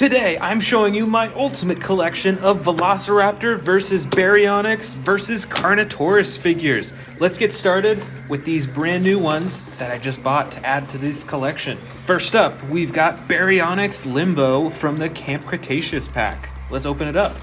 Today, I'm showing you my ultimate collection of Velociraptor versus Baryonyx versus Carnotaurus figures. Let's get started with these brand new ones that I just bought to add to this collection. First up, we've got Baryonyx Limbo from the Camp Cretaceous pack. Let's open it up.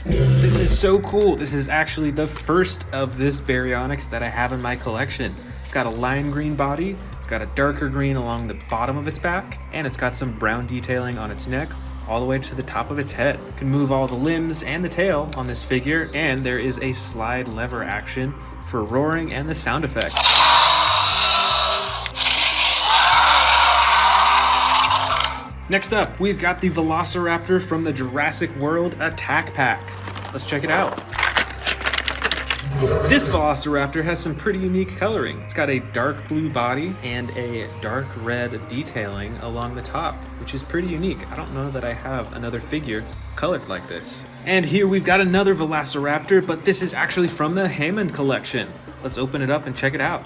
This is so cool. This is actually the first of this Baryonyx that I have in my collection. It's got a lime green body, it's got a darker green along the bottom of its back, and it's got some brown detailing on its neck all the way to the top of its head. You can move all the limbs and the tail on this figure, and there is a slide lever action for roaring and the sound effects. Next up, we've got the Velociraptor from the Jurassic World Attack Pack. Let's check it out. This Velociraptor has some pretty unique coloring. It's got a dark blue body and a dark red detailing along the top, which is pretty unique. I don't know that I have another figure colored like this. And here we've got another Velociraptor, but this is actually from the Hammond collection. Let's open it up and check it out.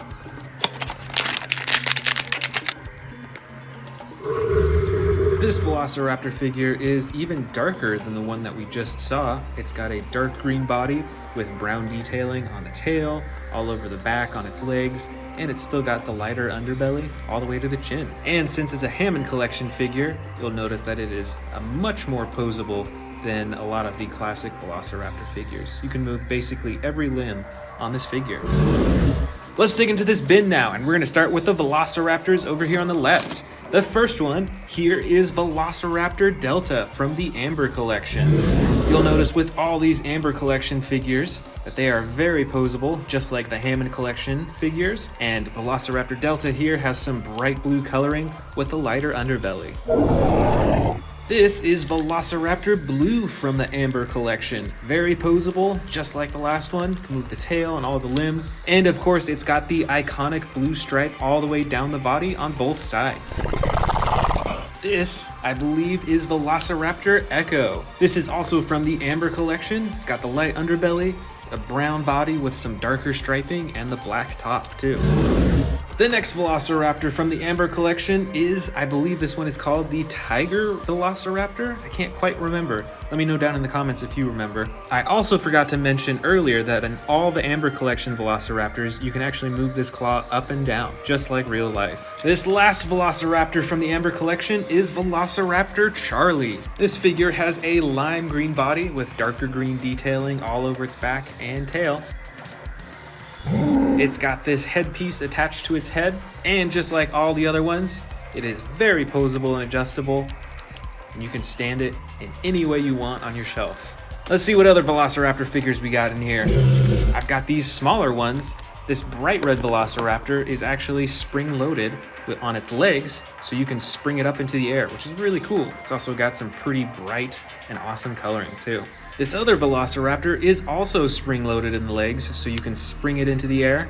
This Velociraptor figure is even darker than the one that we just saw. It's got a dark green body with brown detailing on the tail, all over the back on its legs, and it's still got the lighter underbelly all the way to the chin. And since it's a Hammond collection figure, you'll notice that it is much more posable than a lot of the classic Velociraptor figures. You can move basically every limb on this figure. Let's dig into this bin now, and we're gonna start with the Velociraptors over here on the left. The first one here is Velociraptor Delta from the Amber collection. You'll notice with all these Amber collection figures that they are very posable, just like the Hammond collection figures. And Velociraptor Delta here has some bright blue coloring with a lighter underbelly. This is Velociraptor Blue from the Amber collection. Very posable, just like the last one. Can move the tail and all the limbs. And of course, it's got the iconic blue stripe all the way down the body on both sides. This, I believe, is Velociraptor Echo. This is also from the Amber collection. It's got the light underbelly, a brown body with some darker striping, and the black top too. The next Velociraptor from the Amber collection is, I believe this one is called the Tiger Velociraptor. I can't quite remember. Let me know down in the comments if you remember. I also forgot to mention earlier that in all the Amber collection Velociraptors, you can actually move this claw up and down, just like real life. This last Velociraptor from the Amber collection is Velociraptor Charlie. This figure has a lime green body with darker green detailing all over its back and tail. It's got this headpiece attached to its head, and just like all the other ones, it is very posable and adjustable, and you can stand it in any way you want on your shelf. Let's see what other Velociraptor figures we got in here. I've got these smaller ones. This bright red Velociraptor is actually spring-loaded on its legs, so you can spring it up into the air, which is really cool. It's also got some pretty bright and awesome coloring too. This other Velociraptor is also spring-loaded in the legs, so you can spring it into the air,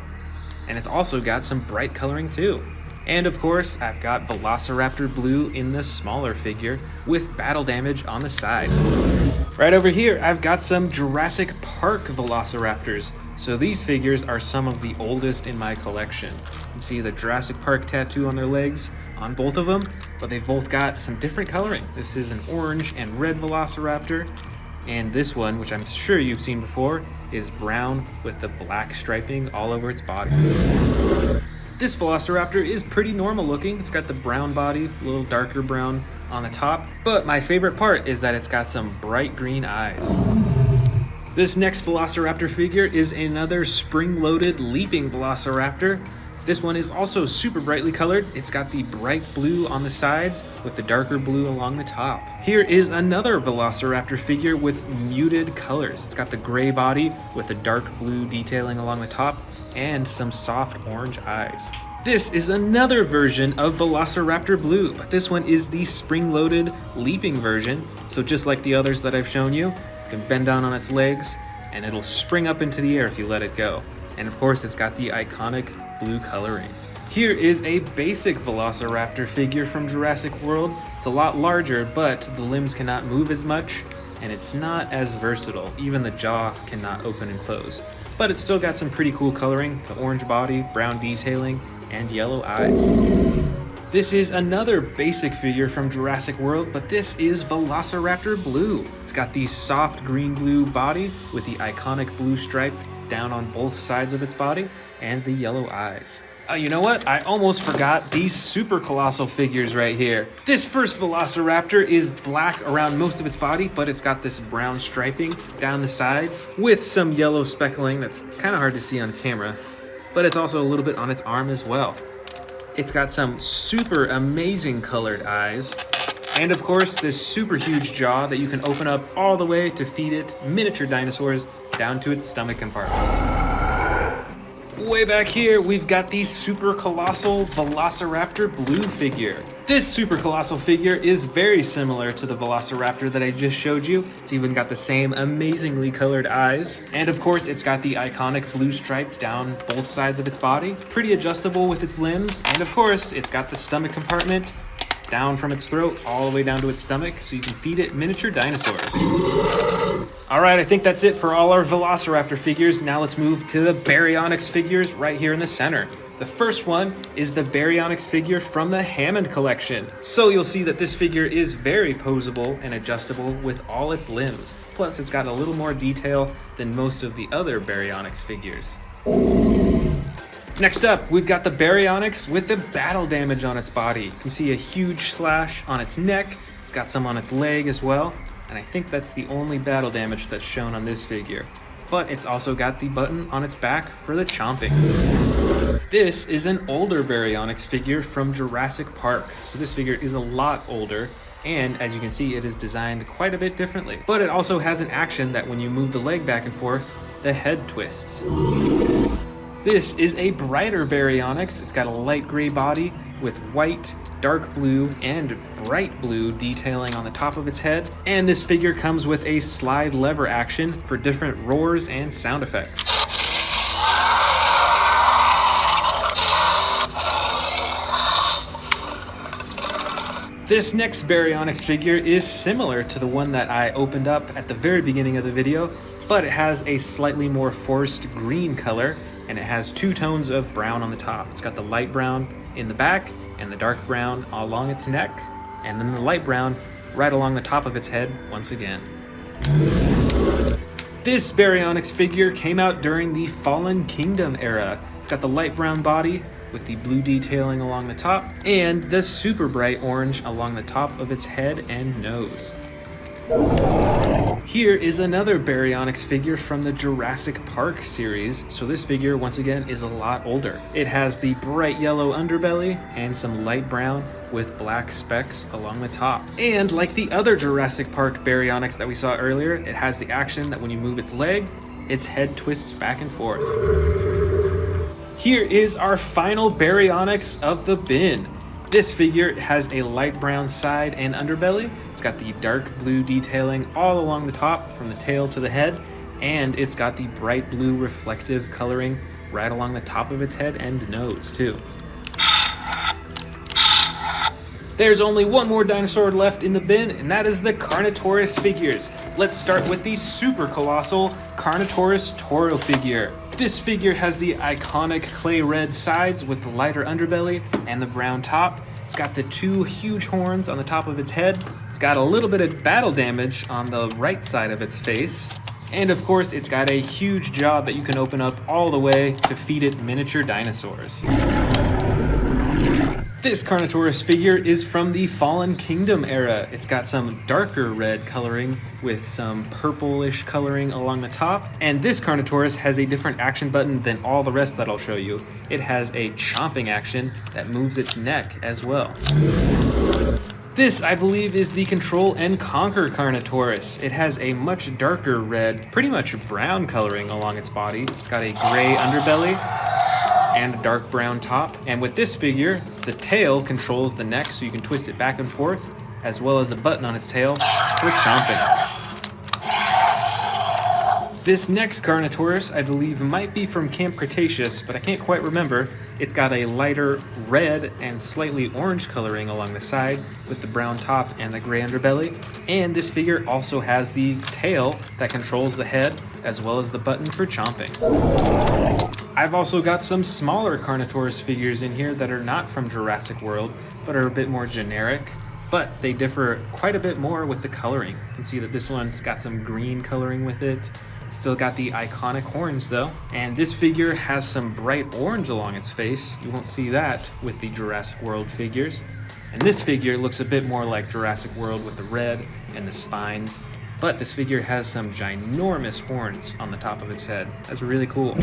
and it's also got some bright coloring too. And of course, I've got Velociraptor Blue in the smaller figure with battle damage on the side. Right over here, I've got some Jurassic Park Velociraptors. So these figures are some of the oldest in my collection. You can see the Jurassic Park tattoo on their legs on both of them, but they've both got some different coloring. This is an orange and red Velociraptor, and this one, which I'm sure you've seen before, is brown with the black striping all over its body. This Velociraptor is pretty normal looking. It's got the brown body, a little darker brown on the top, but my favorite part is that it's got some bright green eyes. This next Velociraptor figure is another spring-loaded leaping Velociraptor. This one is also super brightly colored. It's got the bright blue on the sides with the darker blue along the top. Here is another Velociraptor figure with muted colors. It's got the gray body with the dark blue detailing along the top and some soft orange eyes. This is another version of Velociraptor Blue, but this one is the spring-loaded leaping version. So just like the others that I've shown you, you can bend down on its legs and it'll spring up into the air if you let it go. And of course, it's got the iconic blue coloring. Here is a basic Velociraptor figure from Jurassic World. It's a lot larger, but the limbs cannot move as much, and it's not as versatile. Even the jaw cannot open and close. But it's still got some pretty cool coloring, the orange body, brown detailing, and yellow eyes. This is another basic figure from Jurassic World, but this is Velociraptor Blue. It's got the soft green-blue body with the iconic blue stripe down on both sides of its body and the yellow eyes. You know what? I almost forgot these super colossal figures right here. This first Velociraptor is black around most of its body, but it's got this brown striping down the sides with some yellow speckling that's kind of hard to see on camera, but it's also a little bit on its arm as well. It's got some super amazing colored eyes, and of course this super huge jaw that you can open up all the way to feed it miniature dinosaurs down to its stomach compartment. Way back here, we've got the super colossal Velociraptor Blue figure. This super colossal figure is very similar to the Velociraptor that I just showed you. It's even got the same amazingly colored eyes. And of course, it's got the iconic blue stripe down both sides of its body. Pretty adjustable with its limbs. And of course, it's got the stomach compartment down from its throat all the way down to its stomach, so you can feed it miniature dinosaurs. Alright, I think that's it for all our Velociraptor figures. Now let's move to the Baryonyx figures right here in the center. The first one is the Baryonyx figure from the Hammond collection. So you'll see that this figure is very posable and adjustable with all its limbs. Plus it's got a little more detail than most of the other Baryonyx figures. Next up, we've got the Baryonyx with the battle damage on its body. You can see a huge slash on its neck. It's got some on its leg as well. And I think that's the only battle damage that's shown on this figure. But it's also got the button on its back for the chomping. This is an older Baryonyx figure from Jurassic Park. So this figure is a lot older. And as you can see, it is designed quite a bit differently. But it also has an action that when you move the leg back and forth, the head twists. This is a brighter Baryonyx. It's got a light gray body with white, dark blue, and bright blue detailing on the top of its head. And this figure comes with a slide lever action for different roars and sound effects. This next Baryonyx figure is similar to the one that I opened up at the very beginning of the video, but it has a slightly more forced green color, and it has two tones of brown on the top. It's got the light brown in the back and the dark brown along its neck, and then the light brown right along the top of its head once again. This Baryonyx figure came out during the Fallen Kingdom era. It's got the light brown body with the blue detailing along the top and the super bright orange along the top of its head and nose. Here is another Baryonyx figure from the Jurassic Park series. So this figure, once again, is a lot older. It has the bright yellow underbelly and some light brown with black specks along the top. And like the other Jurassic Park Baryonyx that we saw earlier, it has the action that when you move its leg, its head twists back and forth. Here is our final Baryonyx of the bin. This figure has a light brown side and underbelly. It's got the dark blue detailing all along the top from the tail to the head, and it's got the bright blue reflective coloring right along the top of its head and nose too. There's only one more dinosaur left in the bin, and that is the Carnotaurus figures. Let's start with the super colossal Carnotaurus Toro figure. This figure has the iconic clay red sides with the lighter underbelly and the brown top. It's got the two huge horns on the top of its head. It's got a little bit of battle damage on the right side of its face. And of course, it's got a huge jaw that you can open up all the way to feed it miniature dinosaurs. This Carnotaurus figure is from the Fallen Kingdom era. It's got some darker red coloring with some purplish coloring along the top. And this Carnotaurus has a different action button than all the rest that I'll show you. It has a chomping action that moves its neck as well. This, I believe, is the Control and Conquer Carnotaurus. It has a much darker red, pretty much brown coloring along its body. It's got a gray underbelly and a dark brown top. And with this figure, the tail controls the neck so you can twist it back and forth, as well as the button on its tail for chomping. This next Carnotaurus, I believe, might be from Camp Cretaceous, but I can't quite remember. It's got a lighter red and slightly orange coloring along the side with the brown top and the gray underbelly. And this figure also has the tail that controls the head, as well as the button for chomping. I've also got some smaller Carnotaurus figures in here that are not from Jurassic World. but are a bit more generic. But they differ quite a bit more with the coloring. You can see that this one's got some green coloring with it. Still got the iconic horns though. And this figure has some bright orange along its face. You won't see that with the Jurassic World figures. And this figure looks a bit more like Jurassic World with the red and the spines. But this figure has some ginormous horns on the top of its head. That's really cool.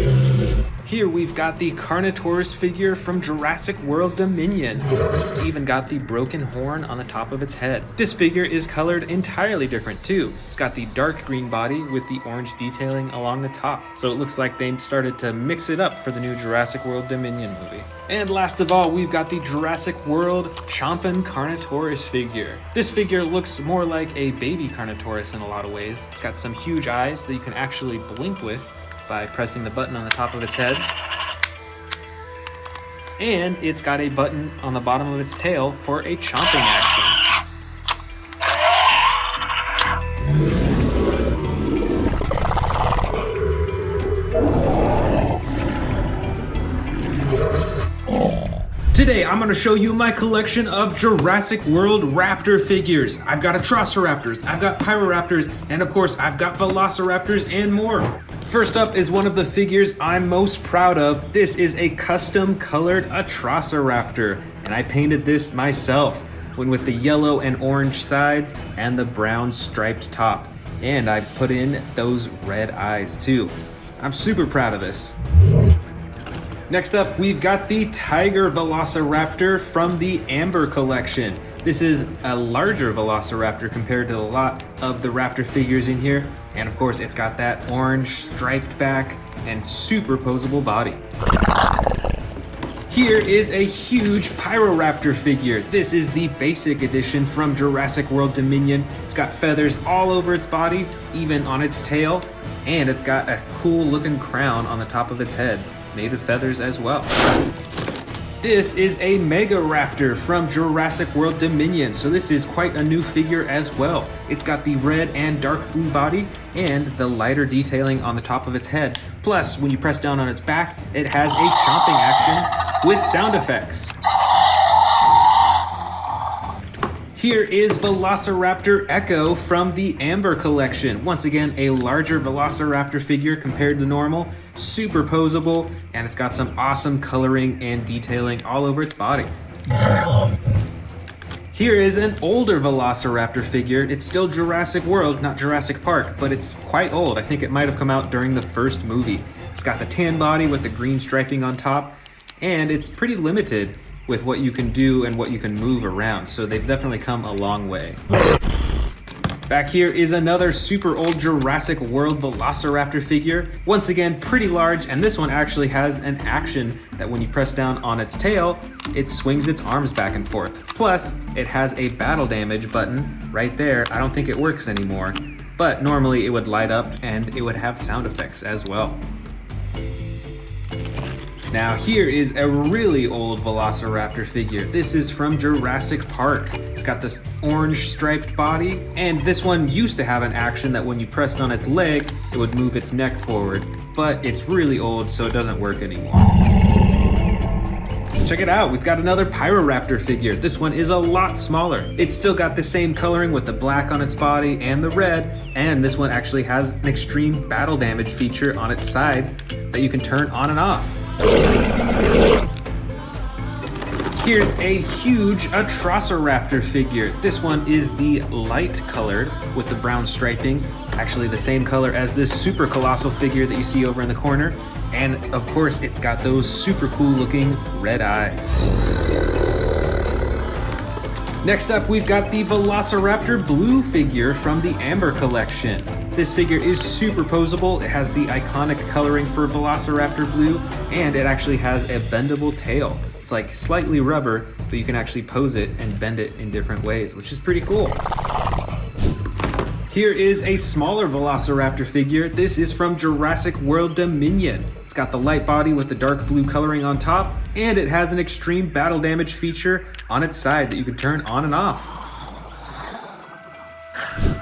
Here we've got the Carnotaurus figure from Jurassic World Dominion. It's even got the broken horn on the top of its head. This figure is colored entirely different too. It's got the dark green body with the orange detailing along the top. So it looks like they started to mix it up for the new Jurassic World Dominion movie. And last of all, we've got the Jurassic World Chompin' Carnotaurus figure. This figure looks more like a baby Carnotaurus in a lot of ways. It's got some huge eyes that you can actually blink with by pressing the button on the top of its head. And it's got a button on the bottom of its tail for a chomping action. Today, I'm gonna show you my collection of Jurassic World Raptor figures. I've got Atrociraptors, I've got Pyroraptors, and of course, I've got Velociraptors and more. First up is one of the figures I'm most proud of. This is a custom colored Atrociraptor, and I painted this myself, with the yellow and orange sides and the brown striped top. And I put in those red eyes too. I'm super proud of this. Next up, we've got the Tiger Velociraptor from the Amber collection. This is a larger Velociraptor compared to a lot of the Raptor figures in here. And of course, it's got that orange striped back and superposable body. Here is a huge Pyroraptor figure. This is the basic edition from Jurassic World Dominion. It's got feathers all over its body, even on its tail, and it's got a cool looking crown on the top of its head, made of feathers as well. This is a Mega Raptor from Jurassic World Dominion, so this is quite a new figure as well. It's got the red and dark blue body and the lighter detailing on the top of its head. Plus, when you press down on its back, it has a chomping action with sound effects. Here is Velociraptor Echo from the Amber collection. Once again, a larger Velociraptor figure compared to normal, super posable, and it's got some awesome coloring and detailing all over its body. Here is an older Velociraptor figure. It's still Jurassic World, not Jurassic Park, but it's quite old. I think it might have come out during the first movie. It's got the tan body with the green striping on top, and it's pretty limited with what you can do and what you can move around, so they've definitely come a long way. Back here is another super old Jurassic World Velociraptor figure. Once again, pretty large, and this one actually has an action that when you press down on its tail, it swings its arms back and forth. Plus, it has a battle damage button right there. I don't think it works anymore, but normally it would light up and it would have sound effects as well. Now here is a really old Velociraptor figure. This is from Jurassic Park. It's got this orange striped body, and this one used to have an action that when you pressed on its leg, it would move its neck forward, but it's really old, so it doesn't work anymore. Check it out, we've got another Pyroraptor figure. This one is a lot smaller. It's still got the same coloring with the black on its body and the red, and this one actually has an extreme battle damage feature on its side that you can turn on and off. Here's a huge Atrociraptor figure. This one is the light colored with the brown striping, actually the same color as this super colossal figure that you see over in the corner. And of course, it's got those super cool looking red eyes. Next up, we've got the Velociraptor Blue figure from the Amber collection. This figure is super posable. It has the iconic coloring for Velociraptor Blue, and it actually has a bendable tail. It's like slightly rubber, but you can actually pose it and bend it in different ways, which is pretty cool. Here is a smaller Velociraptor figure. This is from Jurassic World Dominion. It's got the light body with the dark blue coloring on top, and it has an extreme battle damage feature on its side that you can turn on and off.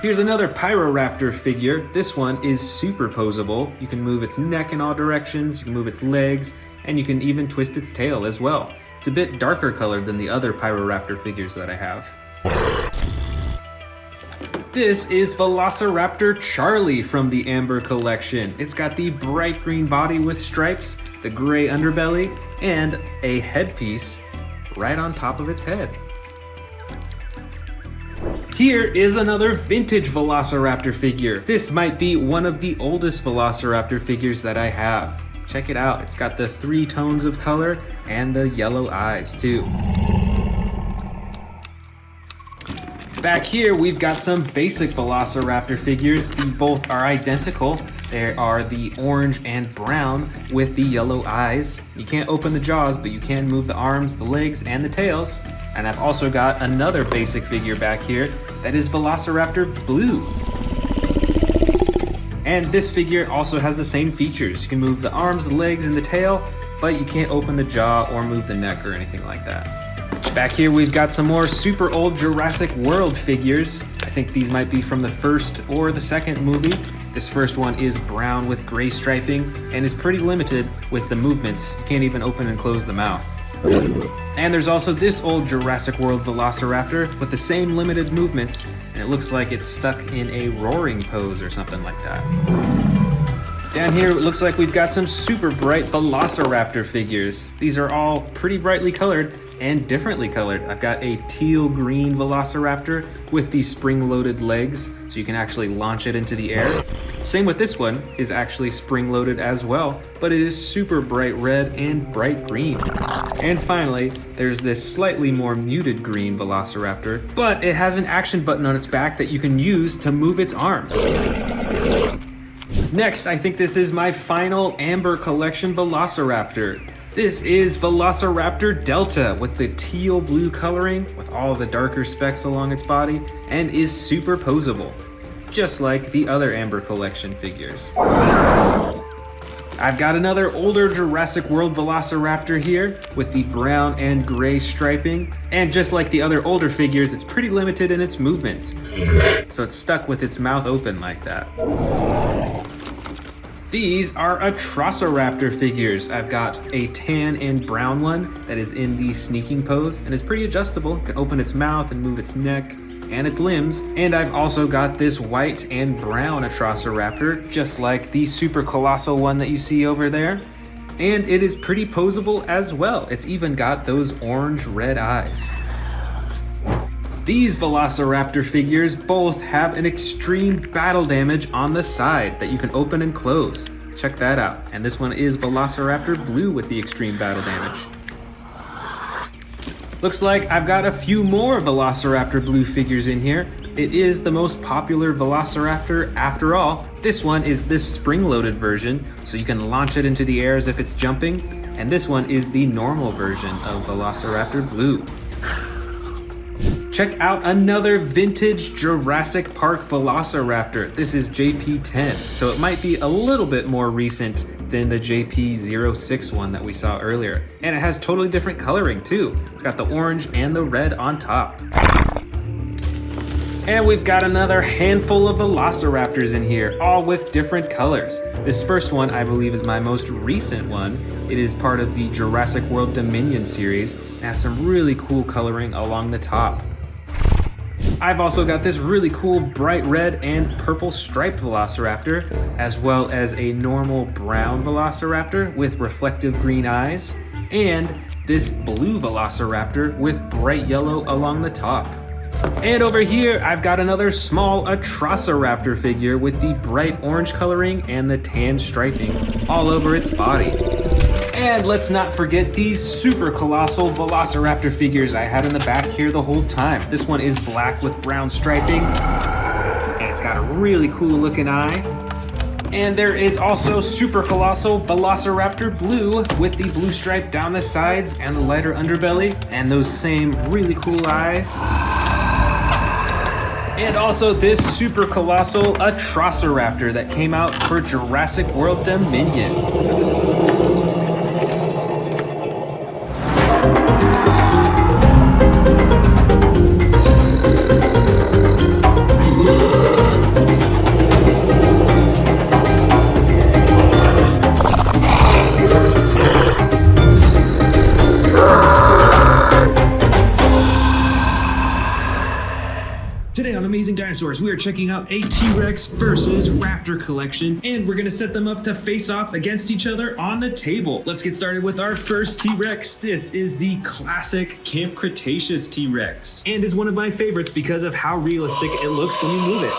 Here's another Pyroraptor figure. This one is super posable. You can move its neck in all directions, you can move its legs, and you can even twist its tail as well. It's a bit darker colored than the other Pyroraptor figures that I have. This is Velociraptor Charlie from the Amber collection. It's got the bright green body with stripes, the gray underbelly, and a headpiece right on top of its head. Here is another vintage Velociraptor figure. This might be one of the oldest Velociraptor figures that I have. Check it out, it's got the 3 tones of color and the yellow eyes too. Back here, we've got some basic Velociraptor figures. These both are identical. They are the orange and brown with the yellow eyes. You can't open the jaws, but you can move the arms, the legs, and the tails. And I've also got another basic figure back here that is Velociraptor Blue. And this figure also has the same features. You can move the arms, the legs, and the tail, but you can't open the jaw or move the neck or anything like that. Back here we've got some more super old Jurassic World figures. I think these might be from the first or the second movie. This first one is brown with gray striping and is pretty limited with the movements. You can't even open and close the mouth. And there's also this old Jurassic World Velociraptor with the same limited movements, and it looks like it's stuck in a roaring pose or something like that. Down here, it looks like we've got some super bright Velociraptor figures. These are all pretty brightly colored and differently colored. I've got a teal green Velociraptor with these spring-loaded legs, so you can actually launch it into the air. Same with this one, is actually spring-loaded as well, but it is super bright red and bright green. And finally, there's this slightly more muted green Velociraptor, but it has an action button on its back that you can use to move its arms. Next, I think this is my final Amber Collection Velociraptor. This is Velociraptor Delta with the teal blue coloring with all the darker specks along its body and is super posable, just like the other Amber Collection figures. I've got another older Jurassic World Velociraptor here with the brown and gray striping, and just like the other older figures, it's pretty limited in its movement, so it's stuck with its mouth open like that. These are Atrociraptor figures. I've got a tan and brown one that is in the sneaking pose and is pretty adjustable. It can open its mouth and move its neck and its limbs. And I've also got this white and brown Atrociraptor, just like the super colossal one that you see over there. And it is pretty posable as well. It's even got those orange-red eyes. These Velociraptor figures both have an extreme battle damage on the side that you can open and close. Check that out. And this one is Velociraptor Blue with the extreme battle damage. Looks like I've got a few more Velociraptor Blue figures in here. It is the most popular Velociraptor after all. This one is this spring-loaded version, so you can launch it into the air as if it's jumping. And this one is the normal version of Velociraptor Blue. Check out another vintage Jurassic Park Velociraptor. This is JP10, so it might be a little bit more recent than the JP06 one that we saw earlier. And it has totally different coloring too. It's got the orange and the red on top. And we've got another handful of Velociraptors in here, all with different colors. This first one, I believe, is my most recent one. It is part of the Jurassic World Dominion series. It has some really cool coloring along the top. I've also got this really cool bright red and purple striped Velociraptor, as well as a normal brown Velociraptor with reflective green eyes, and this blue Velociraptor with bright yellow along the top. And over here, I've got another small Atrociraptor figure with the bright orange coloring and the tan striping all over its body. And let's not forget these super colossal Velociraptor figures I had in the back here the whole time. This one is black with brown striping, and it's got a really cool looking eye. And there is also super colossal Velociraptor Blue with the blue stripe down the sides and the lighter underbelly, and those same really cool eyes. And also this super colossal Atrociraptor that came out for Jurassic World Dominion. Today on Amazing Dinosaurs, we are checking out a T-Rex versus Raptor collection, and we're gonna set them up to face off against each other on the table. Let's get started with our first T-Rex. This is the classic Camp Cretaceous T-Rex, and is one of my favorites because of how realistic it looks when you move it.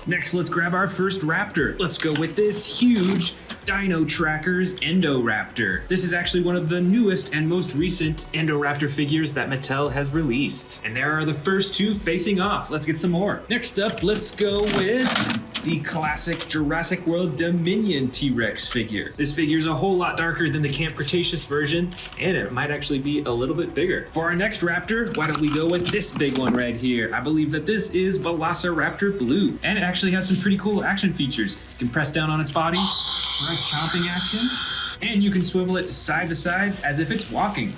Next, let's grab our first raptor. Let's go with this huge Dino Trackers Indoraptor. This is actually one of the newest and most recent Indoraptor figures that Mattel has released. And there are the first two facing off. Let's get some more. Next up, let's go with the classic Jurassic World Dominion T-Rex figure. This figure is a whole lot darker than the Camp Cretaceous version, and it might actually be a little bit bigger. For our next raptor, why don't we go with this big one right here? I believe that this is Velociraptor Blue, and it actually has some pretty cool action features. You can press down on its body for a chomping action, and you can swivel it side to side as if it's walking.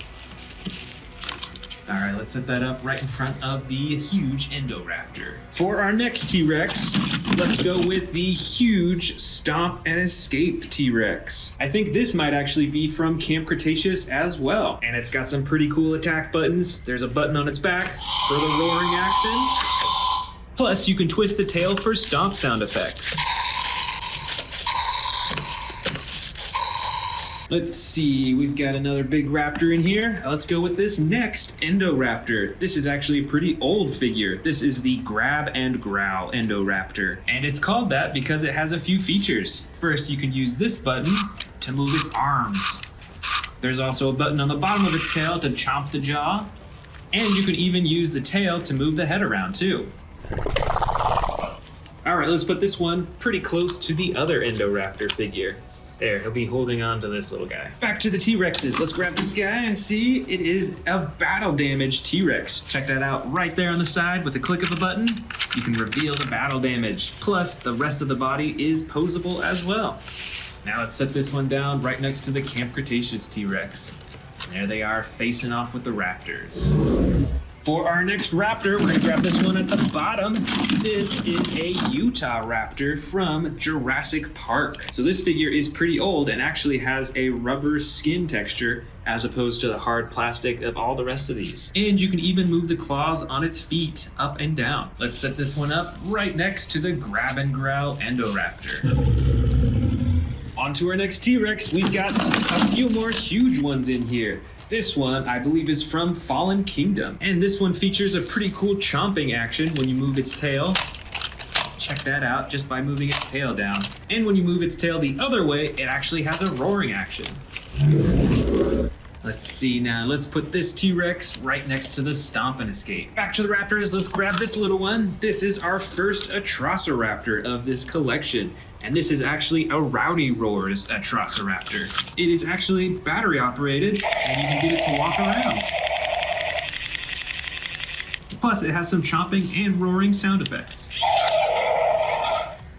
All right, let's set that up right in front of the huge Indoraptor. For our next T-Rex, let's go with the huge Stomp and Escape T-Rex. I think this might actually be from Camp Cretaceous as well. And it's got some pretty cool attack buttons. There's a button on its back for the roaring action. Plus, you can twist the tail for stomp sound effects. Let's see, we've got another big raptor in here. Let's go with this next Indoraptor. This is actually a pretty old figure. This is the Grab and Growl Indoraptor. And it's called that because it has a few features. First, you can use this button to move its arms. There's also a button on the bottom of its tail to chomp the jaw. And you can even use the tail to move the head around too. All right, let's put this one pretty close to the other Indoraptor figure. There, he'll be holding on to this little guy. Back to the T-Rexes. Let's grab this guy and see it is a battle damage T-Rex. Check that out right there on the side with a click of a button. You can reveal the battle damage. Plus, the rest of the body is posable as well. Now let's set this one down right next to the Camp Cretaceous T-Rex. There they are facing off with the Raptors. For our next raptor, we're gonna grab this one at the bottom. This is a Utah Raptor from Jurassic Park. So this figure is pretty old and actually has a rubber skin texture as opposed to the hard plastic of all the rest of these. And you can even move the claws on its feet up and down. Let's set this one up right next to the Grab and Growl Indoraptor. On to our next T-Rex, we've got a few more huge ones in here. This one, I believe, is from Fallen Kingdom. And this one features a pretty cool chomping action when you move its tail. Check that out just by moving its tail down. And when you move its tail the other way, it actually has a roaring action. Let's see now, let's put this T-Rex right next to the Stomp and Escape. Back to the Raptors, let's grab this little one. This is our first Atrociraptor of this collection. And this is actually a Rowdy Roars Atrociraptor. It is actually battery operated and you can get it to walk around. Plus it has some chomping and roaring sound effects.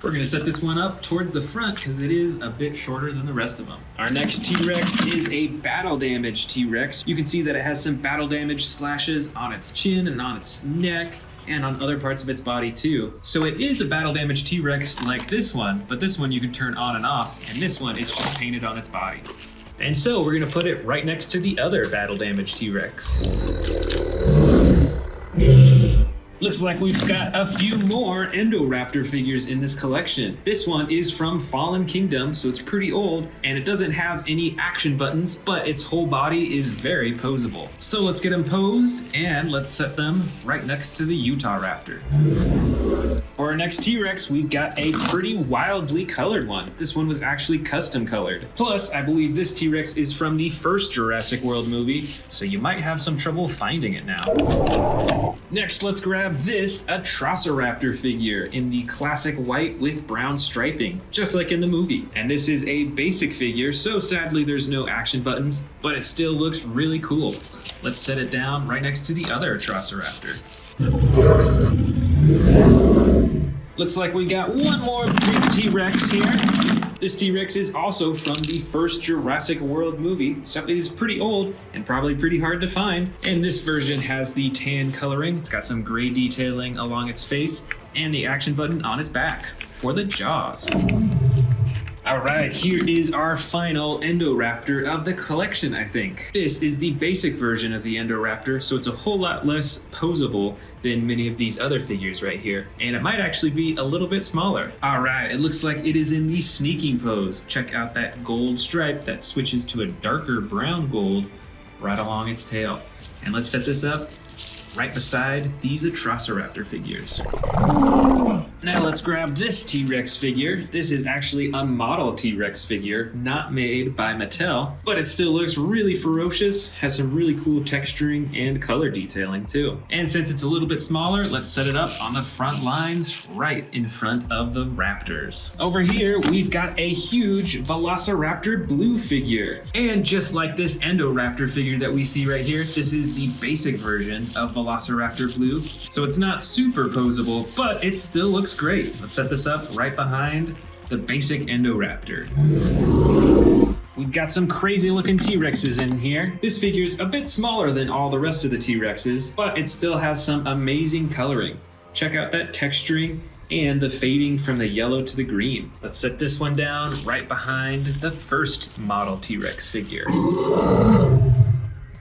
We're gonna set this one up towards the front because it is a bit shorter than the rest of them. Our next T-Rex is a battle damage T-Rex. You can see that it has some battle damage slashes on its chin and on its neck and on other parts of its body too. So it is a battle damage T-Rex like this one, but this one you can turn on and off, and this one is just painted on its body. And so we're gonna put it right next to the other battle damage T-Rex. Looks like we've got a few more Indoraptor figures in this collection. This one is from Fallen Kingdom, so it's pretty old, and it doesn't have any action buttons, but its whole body is very posable. So let's get them posed, and let's set them right next to the Utah Raptor. For our next T-Rex, we've got a pretty wildly colored one. This one was actually custom colored. Plus, I believe this T-Rex is from the first Jurassic World movie, so you might have some trouble finding it now. Next, let's grab this Atrociraptor figure in the classic white with brown striping, just like in the movie. And this is a basic figure, so sadly there's no action buttons, but it still looks really cool. Let's set it down right next to the other Atrociraptor. Looks like we got one more big T-Rex here. This T-Rex is also from the first Jurassic World movie, so it is pretty old and probably pretty hard to find. And this version has the tan coloring. It's got some gray detailing along its face and the action button on its back for the jaws. All right, here is our final Indoraptor of the collection, I think. This is the basic version of the Indoraptor, so it's a whole lot less posable than many of these other figures right here. And it might actually be a little bit smaller. All right, it looks like it is in the sneaking pose. Check out that gold stripe that switches to a darker brown gold right along its tail. And let's set this up right beside these Velociraptor figures. Now let's grab this T-Rex figure. This is actually a model T-Rex figure, not made by Mattel, but it still looks really ferocious, has some really cool texturing and color detailing too. And since it's a little bit smaller, let's set it up on the front lines right in front of the Raptors. Over here, we've got a huge Velociraptor blue figure. And just like this Indoraptor figure that we see right here, this is the basic version of Velociraptor blue. So it's not super posable, but it still looks great. Let's set this up right behind the basic Indoraptor. We've got some crazy looking T-Rexes in here. This figure's a bit smaller than all the rest of the T-Rexes, but it still has some amazing coloring. Check out that texturing and the fading from the yellow to the green. Let's set this one down right behind the first model T-Rex figure.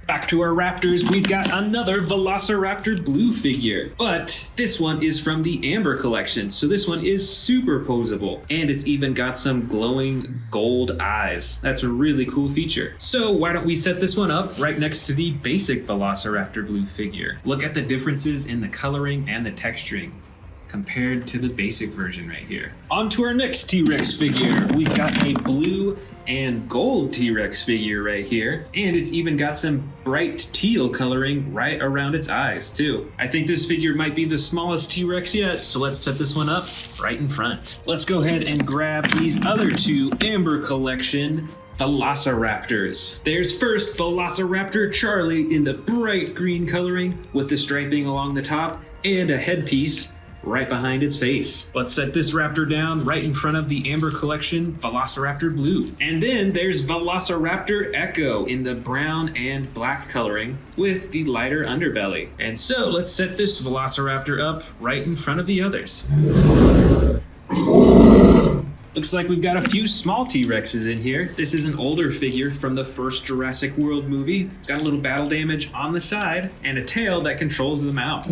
Back to our Raptors, we've got another Velociraptor blue figure, but this one is from the Amber collection, so this one is super posable, and it's even got some glowing gold eyes. That's a really cool feature. So why don't we set this one up right next to the basic Velociraptor blue figure? Look at the differences in the coloring and the texturing compared to the basic version right here. On to our next T-Rex figure. We've got a blue and gold T-Rex figure right here, and it's even got some bright teal coloring right around its eyes too. I think this figure might be the smallest T-Rex yet, so let's set this one up right in front. Let's go ahead and grab these other two Amber collection Velociraptors. There's first Velociraptor Charlie in the bright green coloring with the striping along the top and a headpiece right behind its face. Let's set this raptor down right in front of the Amber collection Velociraptor blue. And then there's Velociraptor Echo in the brown and black coloring with the lighter underbelly. And so let's set this Velociraptor up right in front of the others. Looks like we've got a few small T-Rexes in here. This is an older figure from the first Jurassic World movie. It's got a little battle damage on the side and a tail that controls the mouth.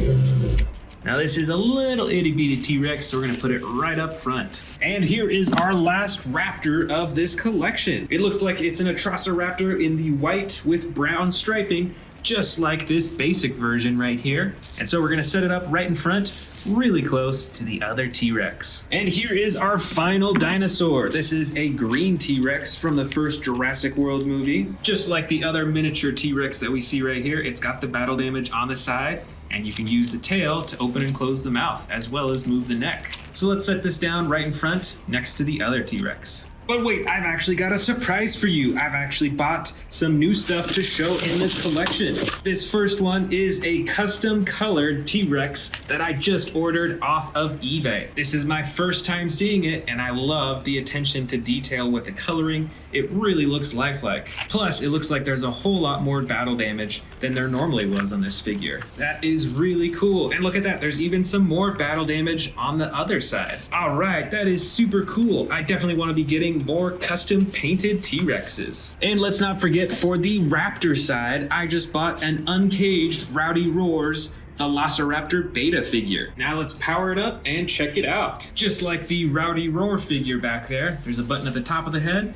Now this is a little itty bitty T-Rex, so we're gonna put it right up front. And here is our last raptor of this collection. It looks like it's an Velociraptor in the white with brown striping, just like this basic version right here. And so we're gonna set it up right in front, really close to the other T-Rex. And here is our final dinosaur. This is a green T-Rex from the first Jurassic World movie. Just like the other miniature T-Rex that we see right here, it's got the battle damage on the side, and you can use the tail to open and close the mouth, as well as move the neck. So let's set this down right in front, next to the other T-Rex. But wait, I've actually got a surprise for you. I've actually bought some new stuff to show in this collection. This first one is a custom colored T-Rex that I just ordered off of eBay. This is my first time seeing it, and I love the attention to detail with the coloring. It really looks lifelike. Plus, it looks like there's a whole lot more battle damage than there normally was on this figure. That is really cool. And look at that, there's even some more battle damage on the other side. All right, that is super cool. I definitely want to be getting more custom painted T-Rexes. And let's not forget, for the Raptor side, I just bought an uncaged Rowdy Roars Velociraptor beta figure. Now let's power it up and check it out. Just like the Rowdy Roar figure back there, there's a button at the top of the head.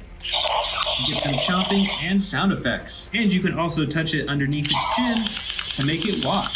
You get some chomping and sound effects. And you can also touch it underneath its chin to make it walk.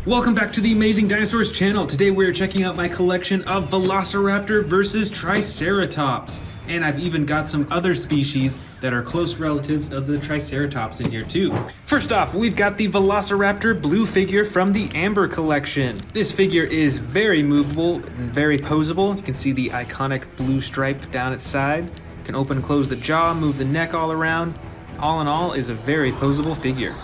Welcome back to the Amazing Dinosaurs channel. Today we're checking out my collection of Velociraptor versus Triceratops. And I've even got some other species that are close relatives of the Triceratops in here too. First off, we've got the Velociraptor blue figure from the Amber collection. This figure is very movable and very posable. You can see the iconic blue stripe down its side. You can open and close the jaw, move the neck all around. All in all, is a very posable figure.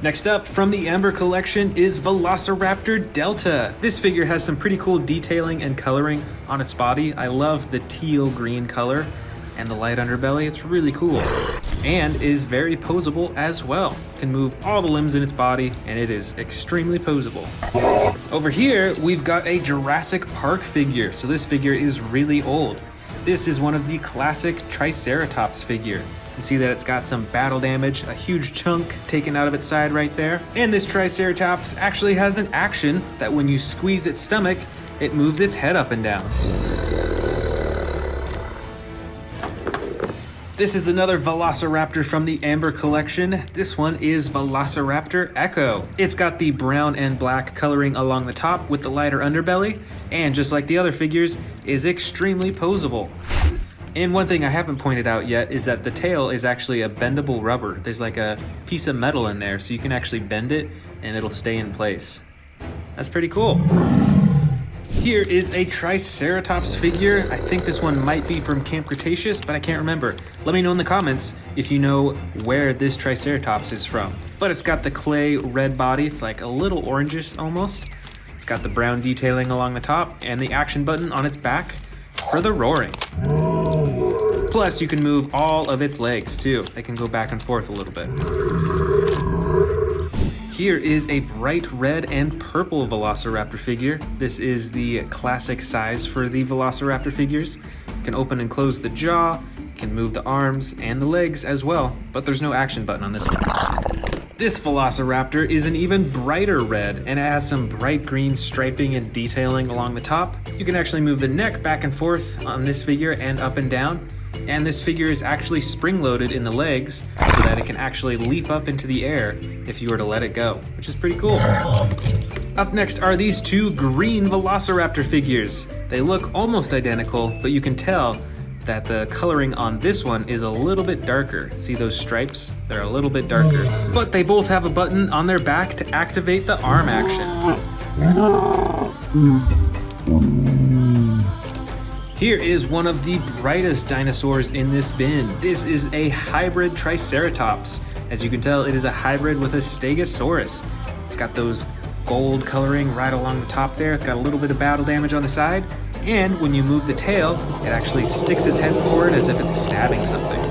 Next up, from the Amber collection is Velociraptor Delta. This figure has some pretty cool detailing and coloring on its body. I love the teal green color and the light underbelly. It's really cool and is very posable as well. Can move all the limbs in its body and it is extremely posable. Over here, we've got a Jurassic Park figure. So this figure is really old. This is one of the classic Triceratops figure. You can see that it's got some battle damage, a huge chunk taken out of its side right there. And this Triceratops actually has an action that when you squeeze its stomach, it moves its head up and down. This is another Velociraptor from the Amber collection. This one is Velociraptor Echo. It's got the brown and black coloring along the top with the lighter underbelly, and just like the other figures, is extremely posable. And one thing I haven't pointed out yet is that the tail is actually a bendable rubber. There's like a piece of metal in there, so you can actually bend it and it'll stay in place. That's pretty cool. Here is a Triceratops figure. I think this one might be from Camp Cretaceous, but I can't remember. Let me know in the comments if you know where this Triceratops is from. But it's got the clay red body. It's like a little orangish almost. It's got the brown detailing along the top and the action button on its back for the roaring. Plus, you can move all of its legs too. They can go back and forth a little bit. Here is a bright red and purple Velociraptor figure. This is the classic size for the Velociraptor figures. You can open and close the jaw, can move the arms and the legs as well, but there's no action button on this one. This Velociraptor is an even brighter red, and it has some bright green striping and detailing along the top. You can actually move the neck back and forth on this figure and up and down. And this figure is actually spring-loaded in the legs so that it can actually leap up into the air if you were to let it go, which is pretty cool. Up next are these two green Velociraptor figures. They look almost identical, but you can tell that the coloring on this one is a little bit darker. See those stripes? They're a little bit darker. But they both have a button on their back to activate the arm action. Here is one of the brightest dinosaurs in this bin. This is a hybrid Triceratops. As you can tell, it is a hybrid with a Stegosaurus. It's got those gold coloring right along the top there. It's got a little bit of battle damage on the side. And when you move the tail, it actually sticks its head forward as if it's stabbing something.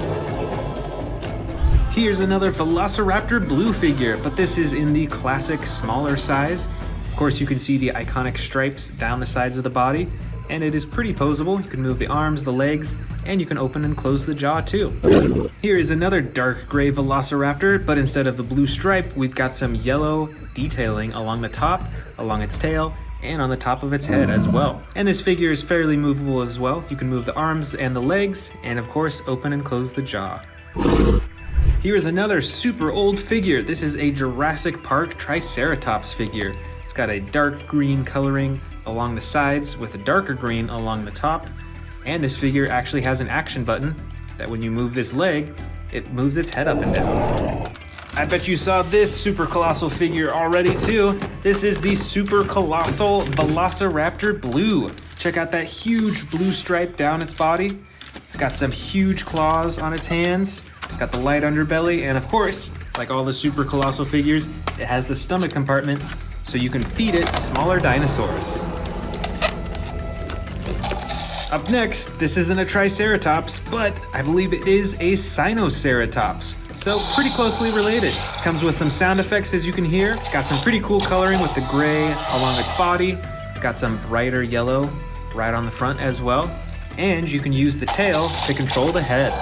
Here's another Velociraptor blue figure, but this is in the classic smaller size. Of course, you can see the iconic stripes down the sides of the body. And it is pretty posable. You can move the arms, the legs, and you can open and close the jaw too. Here is another dark gray Velociraptor, but instead of the blue stripe, we've got some yellow detailing along the top, along its tail, and on the top of its head as well. And this figure is fairly movable as well. You can move the arms and the legs, and of course, open and close the jaw. Here is another super old figure. This is a Jurassic Park Triceratops figure. It's got a dark green coloring along the sides with a darker green along the top. And this figure actually has an action button that when you move this leg, it moves its head up and down. I bet you saw this super colossal figure already too. This is the super colossal Velociraptor Blue. Check out that huge blue stripe down its body. It's got some huge claws on its hands. It's got the light underbelly, and of course, like all the super colossal figures, it has the stomach compartment so you can feed it smaller dinosaurs. Up next, this isn't a Triceratops, but I believe it is a Spinosaurus. So pretty closely related. Comes with some sound effects as you can hear. It's got some pretty cool coloring with the gray along its body. It's got some brighter yellow right on the front as well. And you can use the tail to control the head.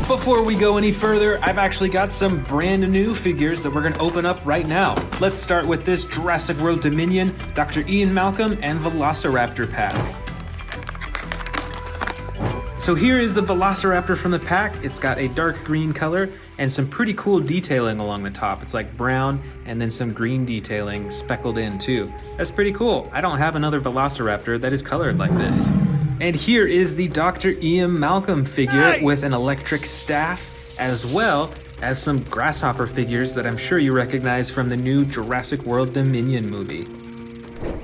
Before we go any further, I've actually got some brand new figures that we're gonna open up right now. Let's start with this Jurassic World Dominion, Dr. Ian Malcolm, and Velociraptor pack. So here is the Velociraptor from the pack. It's got a dark green color and some pretty cool detailing along the top. It's like brown and then some green detailing speckled in too. That's pretty cool. I don't have another Velociraptor that is colored like this. And here is the Dr. Ian Malcolm figure with an electric staff, as well as some grasshopper figures that I'm sure you recognize from the new Jurassic World Dominion movie.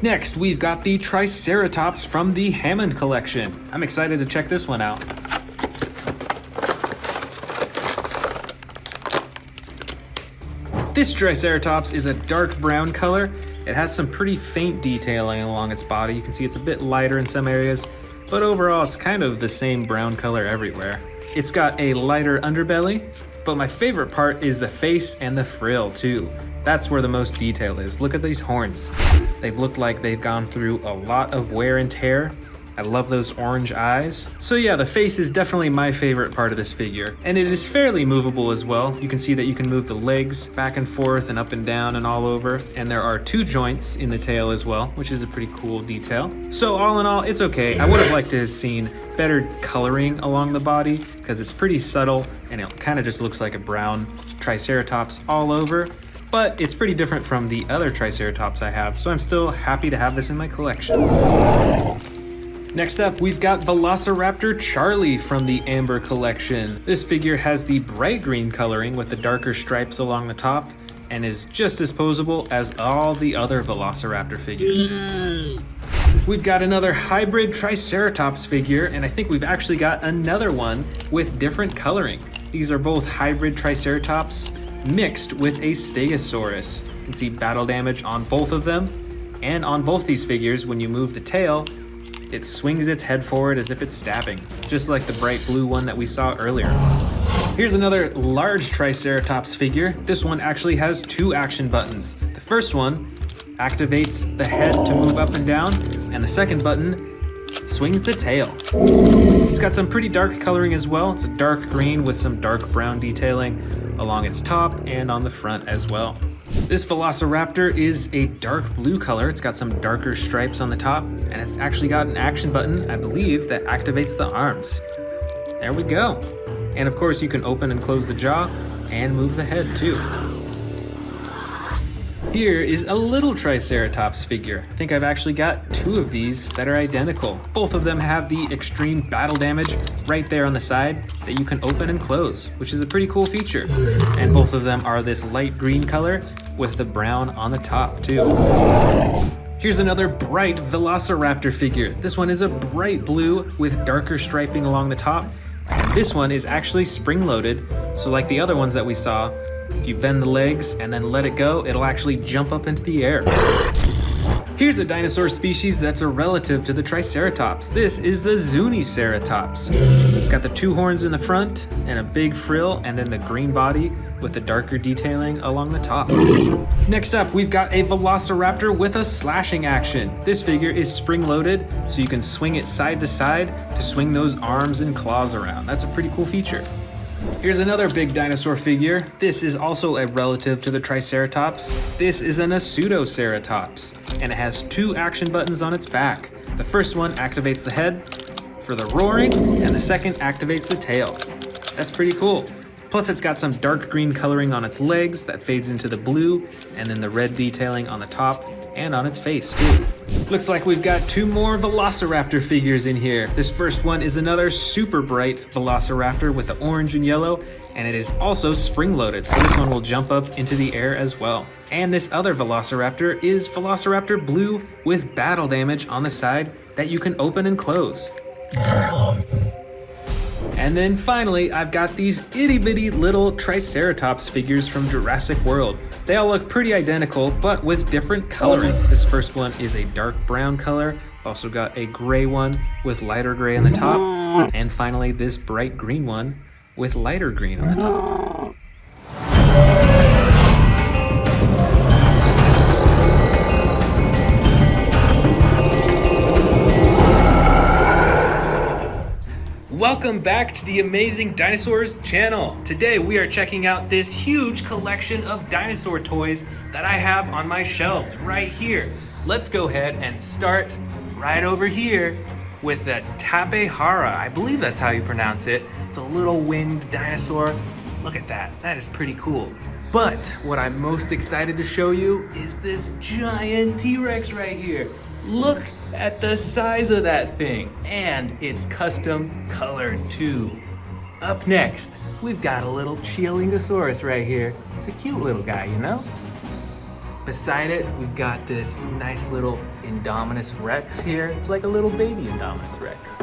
Next, we've got the Triceratops from the Hammond collection. I'm excited to check this one out. This Triceratops is a dark brown color. It has some pretty faint detailing along its body. You can see it's a bit lighter in some areas, but overall it's kind of the same brown color everywhere. It's got a lighter underbelly, but my favorite part is the face and the frill too. That's where the most detail is. Look at these horns. They've looked like they've gone through a lot of wear and tear. I love those orange eyes. So yeah, the face is definitely my favorite part of this figure, and it is fairly movable as well. You can see that you can move the legs back and forth and up and down and all over, and there are 2 joints in the tail as well, which is a pretty cool detail. So all in all, it's okay. I would have liked to have seen better coloring along the body because it's pretty subtle and it kind of just looks like a brown Triceratops all over. But it's pretty different from the other Triceratops I have, so I'm still happy to have this in my collection. Next up, we've got Velociraptor Charlie from the Amber collection. This figure has the bright green coloring with the darker stripes along the top and is just as posable as all the other Velociraptor figures. We've got another hybrid Triceratops figure, and I think we've actually got another one with different coloring. These are both hybrid Triceratops mixed with a Stegosaurus. You can see battle damage on both of them, and on both these figures, when you move the tail, it swings its head forward as if it's stabbing, just like the bright blue one that we saw earlier. Here's another large Triceratops figure. This one actually has 2 action buttons. The first one activates the head to move up and down, and the second button swings the tail. It's got some pretty dark coloring as well. It's a dark green with some dark brown detailing along its top and on the front as well. This Velociraptor is a dark blue color. It's got some darker stripes on the top, and it's actually got an action button, I believe, that activates the arms. There we go. And of course you can open and close the jaw and move the head too. Here is a little Triceratops figure. I think I've actually got 2 of these that are identical. Both of them have the extreme battle damage right there on the side that you can open and close, which is a pretty cool feature. And both of them are this light green color with the brown on the top too. Here's another bright Velociraptor figure. This one is a bright blue with darker striping along the top. And this one is actually spring-loaded, so like the other ones that we saw, if you bend the legs and then let it go, it'll actually jump up into the air. Here's a dinosaur species that's a relative to the Triceratops. This is the Zuniceratops. It's got the 2 horns in the front and a big frill, and then the green body with the darker detailing along the top. Next up, we've got a Velociraptor with a slashing action. This figure is spring-loaded, so you can swing it side to side to swing those arms and claws around. That's a pretty cool feature. Here's another big dinosaur figure. This is also a relative to the Triceratops. This is an Pseudoceratops, and it has 2 action buttons on its back. The first one activates the head for the roaring, and the second activates the tail. That's pretty cool. Plus it's got some dark green coloring on its legs that fades into the blue, and then the red detailing on the top and on its face too. Looks like we've got 2 more Velociraptor figures in here. This first one is another super bright Velociraptor with the orange and yellow, and it is also spring-loaded, so this one will jump up into the air as well. And this other Velociraptor is Velociraptor Blue with battle damage on the side that you can open and close. And then finally, I've got these itty-bitty little Triceratops figures from Jurassic World. They all look pretty identical, but with different coloring. This first one is a dark brown color. Also got a gray one with lighter gray on the top. And finally, this bright green one with lighter green on the top. Welcome back to the Amazing Dinosaurs channel. Today we are checking out this huge collection of dinosaur toys that I have on my shelves right here. Let's go ahead and start right over here with the Tapehara. I believe that's how you pronounce it. It's a little winged dinosaur. Look at that, that is pretty cool. But what I'm most excited to show you is this giant T-Rex right here. Look at the size of that thing, and it's custom colored too. Up next, we've got a little Chiolingosaurus right here. It's a cute little guy, you know? Beside it, we've got this nice little Indominus Rex here. It's like a little baby Indominus Rex.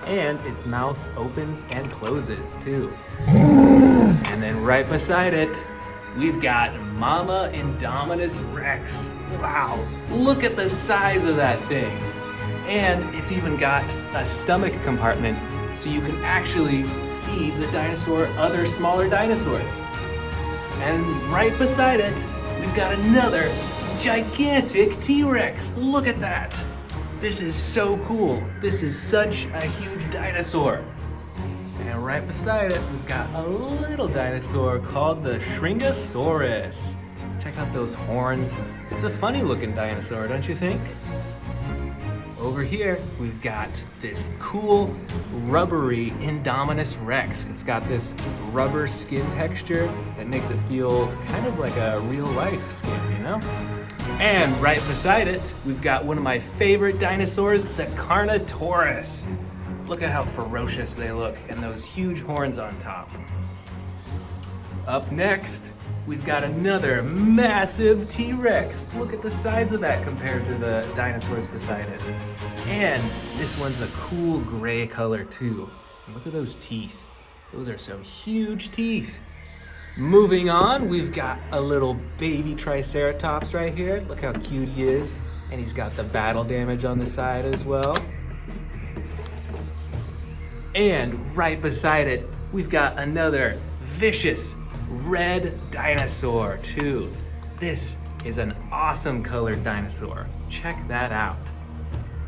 And its mouth opens and closes too. And then right beside it, we've got Mama Indominus Rex. Wow, look at the size of that thing. And it's even got a stomach compartment so you can actually feed the dinosaur other smaller dinosaurs. And right beside it, we've got another gigantic T-Rex. Look at that. This is so cool. This is such a huge dinosaur. And right beside it, we've got a little dinosaur called the Shringosaurus. Check out those horns. It's a funny looking dinosaur, don't you think? Over here, we've got this cool, rubbery Indominus Rex. It's got this rubber skin texture that makes it feel kind of like a real life skin, you know? And right beside it, we've got one of my favorite dinosaurs, the Carnotaurus. Look at how ferocious they look and those huge horns on top. Up next, we've got another massive T-Rex. Look at the size of that compared to the dinosaurs beside it. And this one's a cool gray color too. And look at those teeth. Those are some huge teeth. Moving on, we've got a little baby Triceratops right here. Look how cute he is. And he's got the battle damage on the side as well. And right beside it, we've got another vicious red dinosaur too. This is an awesome colored dinosaur. Check that out.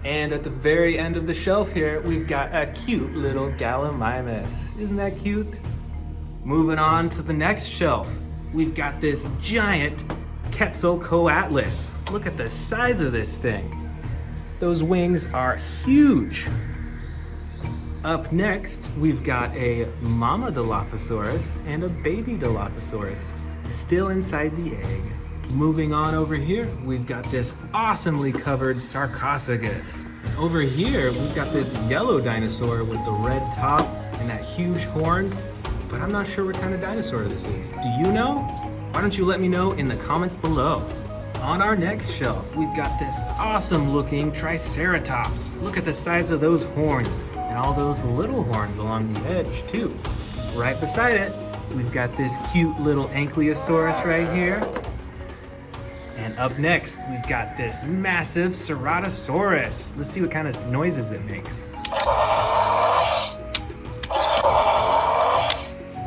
And at the very end of the shelf here, we've got a cute little Gallimimus. Isn't that cute? Moving on to the next shelf, we've got this giant Quetzalcoatlus. Look at the size of this thing. Those wings are huge. Up next, we've got a Mama Dilophosaurus and a baby Dilophosaurus, still inside the egg. Moving on over here, we've got this awesomely covered Sarcophagus. Over here, we've got this yellow dinosaur with the red top and that huge horn, but I'm not sure what kind of dinosaur this is. Do you know? Why don't you let me know in the comments below. On our next shelf, we've got this awesome looking Triceratops. Look at the size of those horns and all those little horns along the edge too. Right beside it, we've got this cute little Ankylosaurus right here. And up next, we've got this massive Ceratosaurus. Let's see what kind of noises it makes.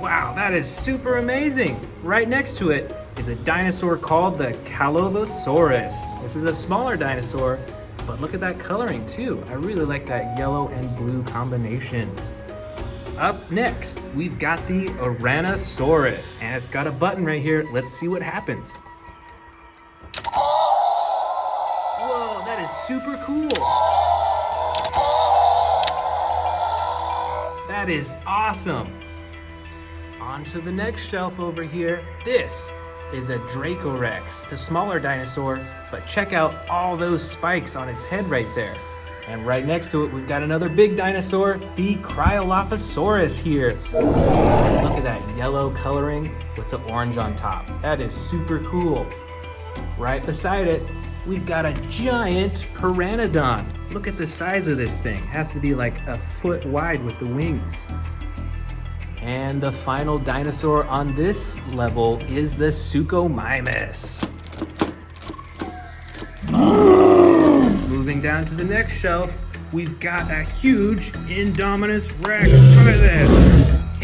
Wow, that is super amazing. Right next to it is a dinosaur called the Calavosaurus. This is a smaller dinosaur, but look at that coloring too. I really like that yellow and blue combination. Up next, we've got the Ouranosaurus, and it's got a button right here. Let's see what happens. Whoa, that is super cool. That is awesome. On to the next shelf over here. This is a Dracorex. It's a smaller dinosaur, but check out all those spikes on its head right there. And right next to it, we've got another big dinosaur, the Cryolophosaurus here. Look at that yellow coloring with the orange on top. That is super cool. Right beside it, we've got a giant Pteranodon. Look at the size of this thing. It has to be like a foot wide with the wings. And the final dinosaur on this level is the Suchomimus. Moving down to the next shelf, we've got a huge Indominus Rex. Look at this.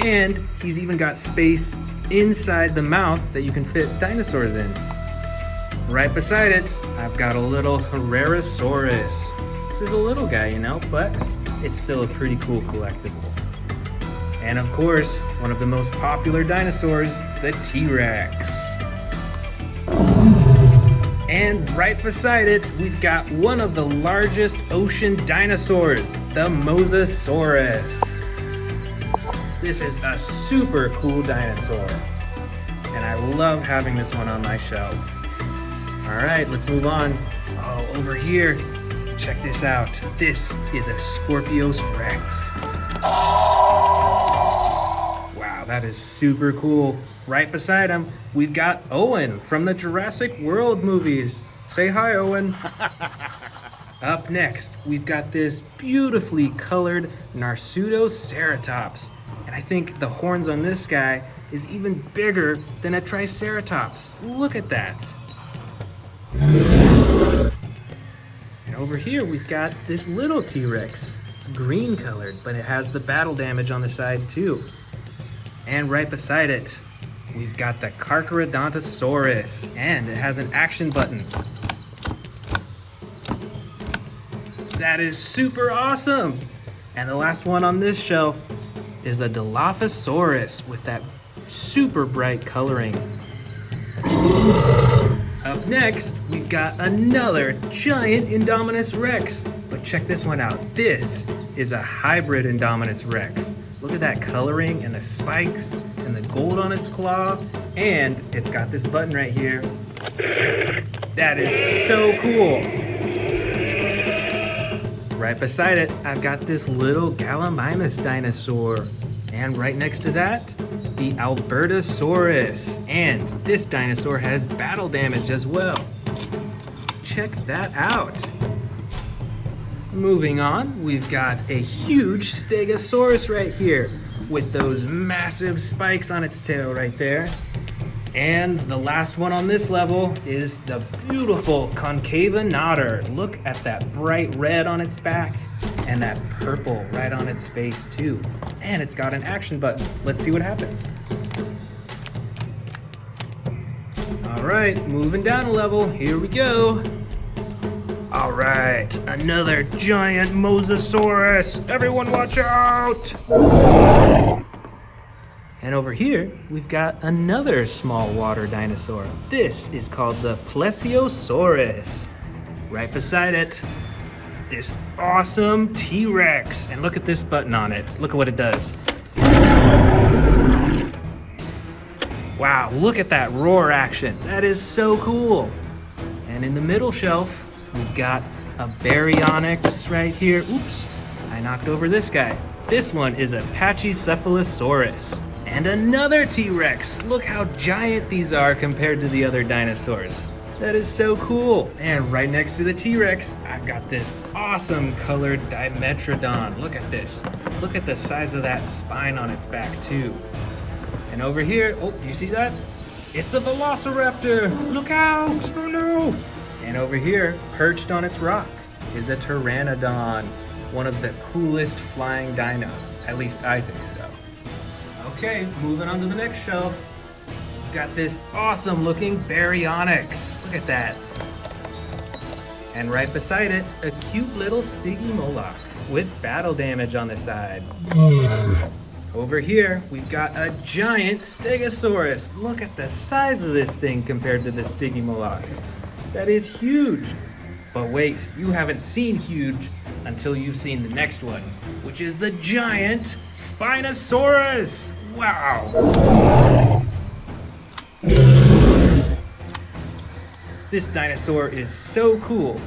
And he's even got space inside the mouth that you can fit dinosaurs in. Right beside it, I've got a little Herrerasaurus. This is a little guy, you know, but it's still a pretty cool collectible. And of course, one of the most popular dinosaurs, the T-Rex. And right beside it, we've got one of the largest ocean dinosaurs, the Mosasaurus. This is a super cool dinosaur, and I love having this one on my shelf. All right, let's move on. Oh, over here, check this out. This is a Scorpius Rex. Wow, that is super cool. Right beside him, we've got Owen from the Jurassic World movies. Say hi, Owen. Up next, we've got this beautifully colored Narsutoceratops. And I think the horns on this guy is even bigger than a Triceratops. Look at that. And over here we've got this little T-Rex. It's green colored, but it has the battle damage on the side too. And right beside it, we've got the Carcharodontosaurus, and it has an action button. That is super awesome. And the last one on this shelf is a Dilophosaurus with that super bright coloring. Up next, we've got another giant Indominus Rex. But check this one out. This is a hybrid Indominus Rex. Look at that coloring and the spikes and the gold on its claw. And it's got this button right here. That is so cool. Right beside it, I've got this little Gallimimus dinosaur. And right next to that, the Albertosaurus. And this dinosaur has battle damage as well. Check that out. Moving on, we've got a huge Stegosaurus right here with those massive spikes on its tail right there. And the last one on this level is the beautiful Concavenator. Look at that bright red on its back and that purple right on its face too. And it's got an action button. Let's see what happens. All right, moving down a level, here we go. All right, another giant Mosasaurus. Everyone watch out! And over here, we've got another small water dinosaur. This is called the Plesiosaurus. Right beside it, this awesome T-Rex. And look at this button on it. Look at what it does. Wow, look at that roar action. That is so cool. And in the middle shelf, we've got a Baryonyx right here. Oops, I knocked over this guy. This one is a Pachycephalosaurus. And another T-Rex. Look how giant these are compared to the other dinosaurs. That is so cool. And right next to the T-Rex, I've got this awesome colored Dimetrodon. Look at this. Look at the size of that spine on its back too. And over here, oh, do you see that? It's a Velociraptor. Look out, oh no. And over here, perched on its rock, is a Pteranodon. One of the coolest flying dinos. At least I think so. Okay, moving on to the next shelf. We've got this awesome looking Baryonyx. Look at that. And right beside it, a cute little Stygimoloch with battle damage on the side. Over here, we've got a giant Stegosaurus. Look at the size of this thing compared to the Stygimoloch. That is huge. But wait, you haven't seen huge until you've seen the next one, which is the giant Spinosaurus. Wow. This dinosaur is so cool.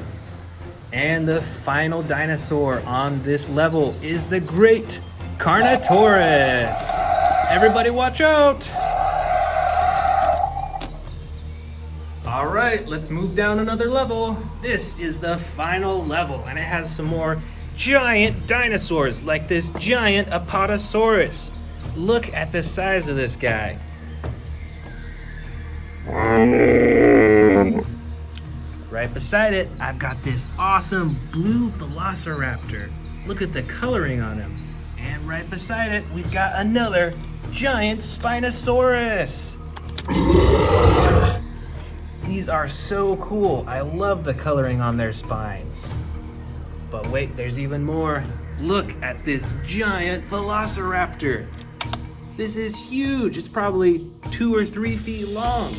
And the final dinosaur on this level is the great Carnotaurus. Everybody watch out. All right, let's move down another level. This is the final level, and it has some more giant dinosaurs, like this giant Apatosaurus. Look at the size of this guy. Right beside it, I've got this awesome blue Velociraptor. Look at the coloring on him. And right beside it, we've got another giant Spinosaurus. These are so cool. I love the coloring on their spines. But wait, there's even more. Look at this giant Velociraptor. This is huge. It's probably 2 or 3 feet long.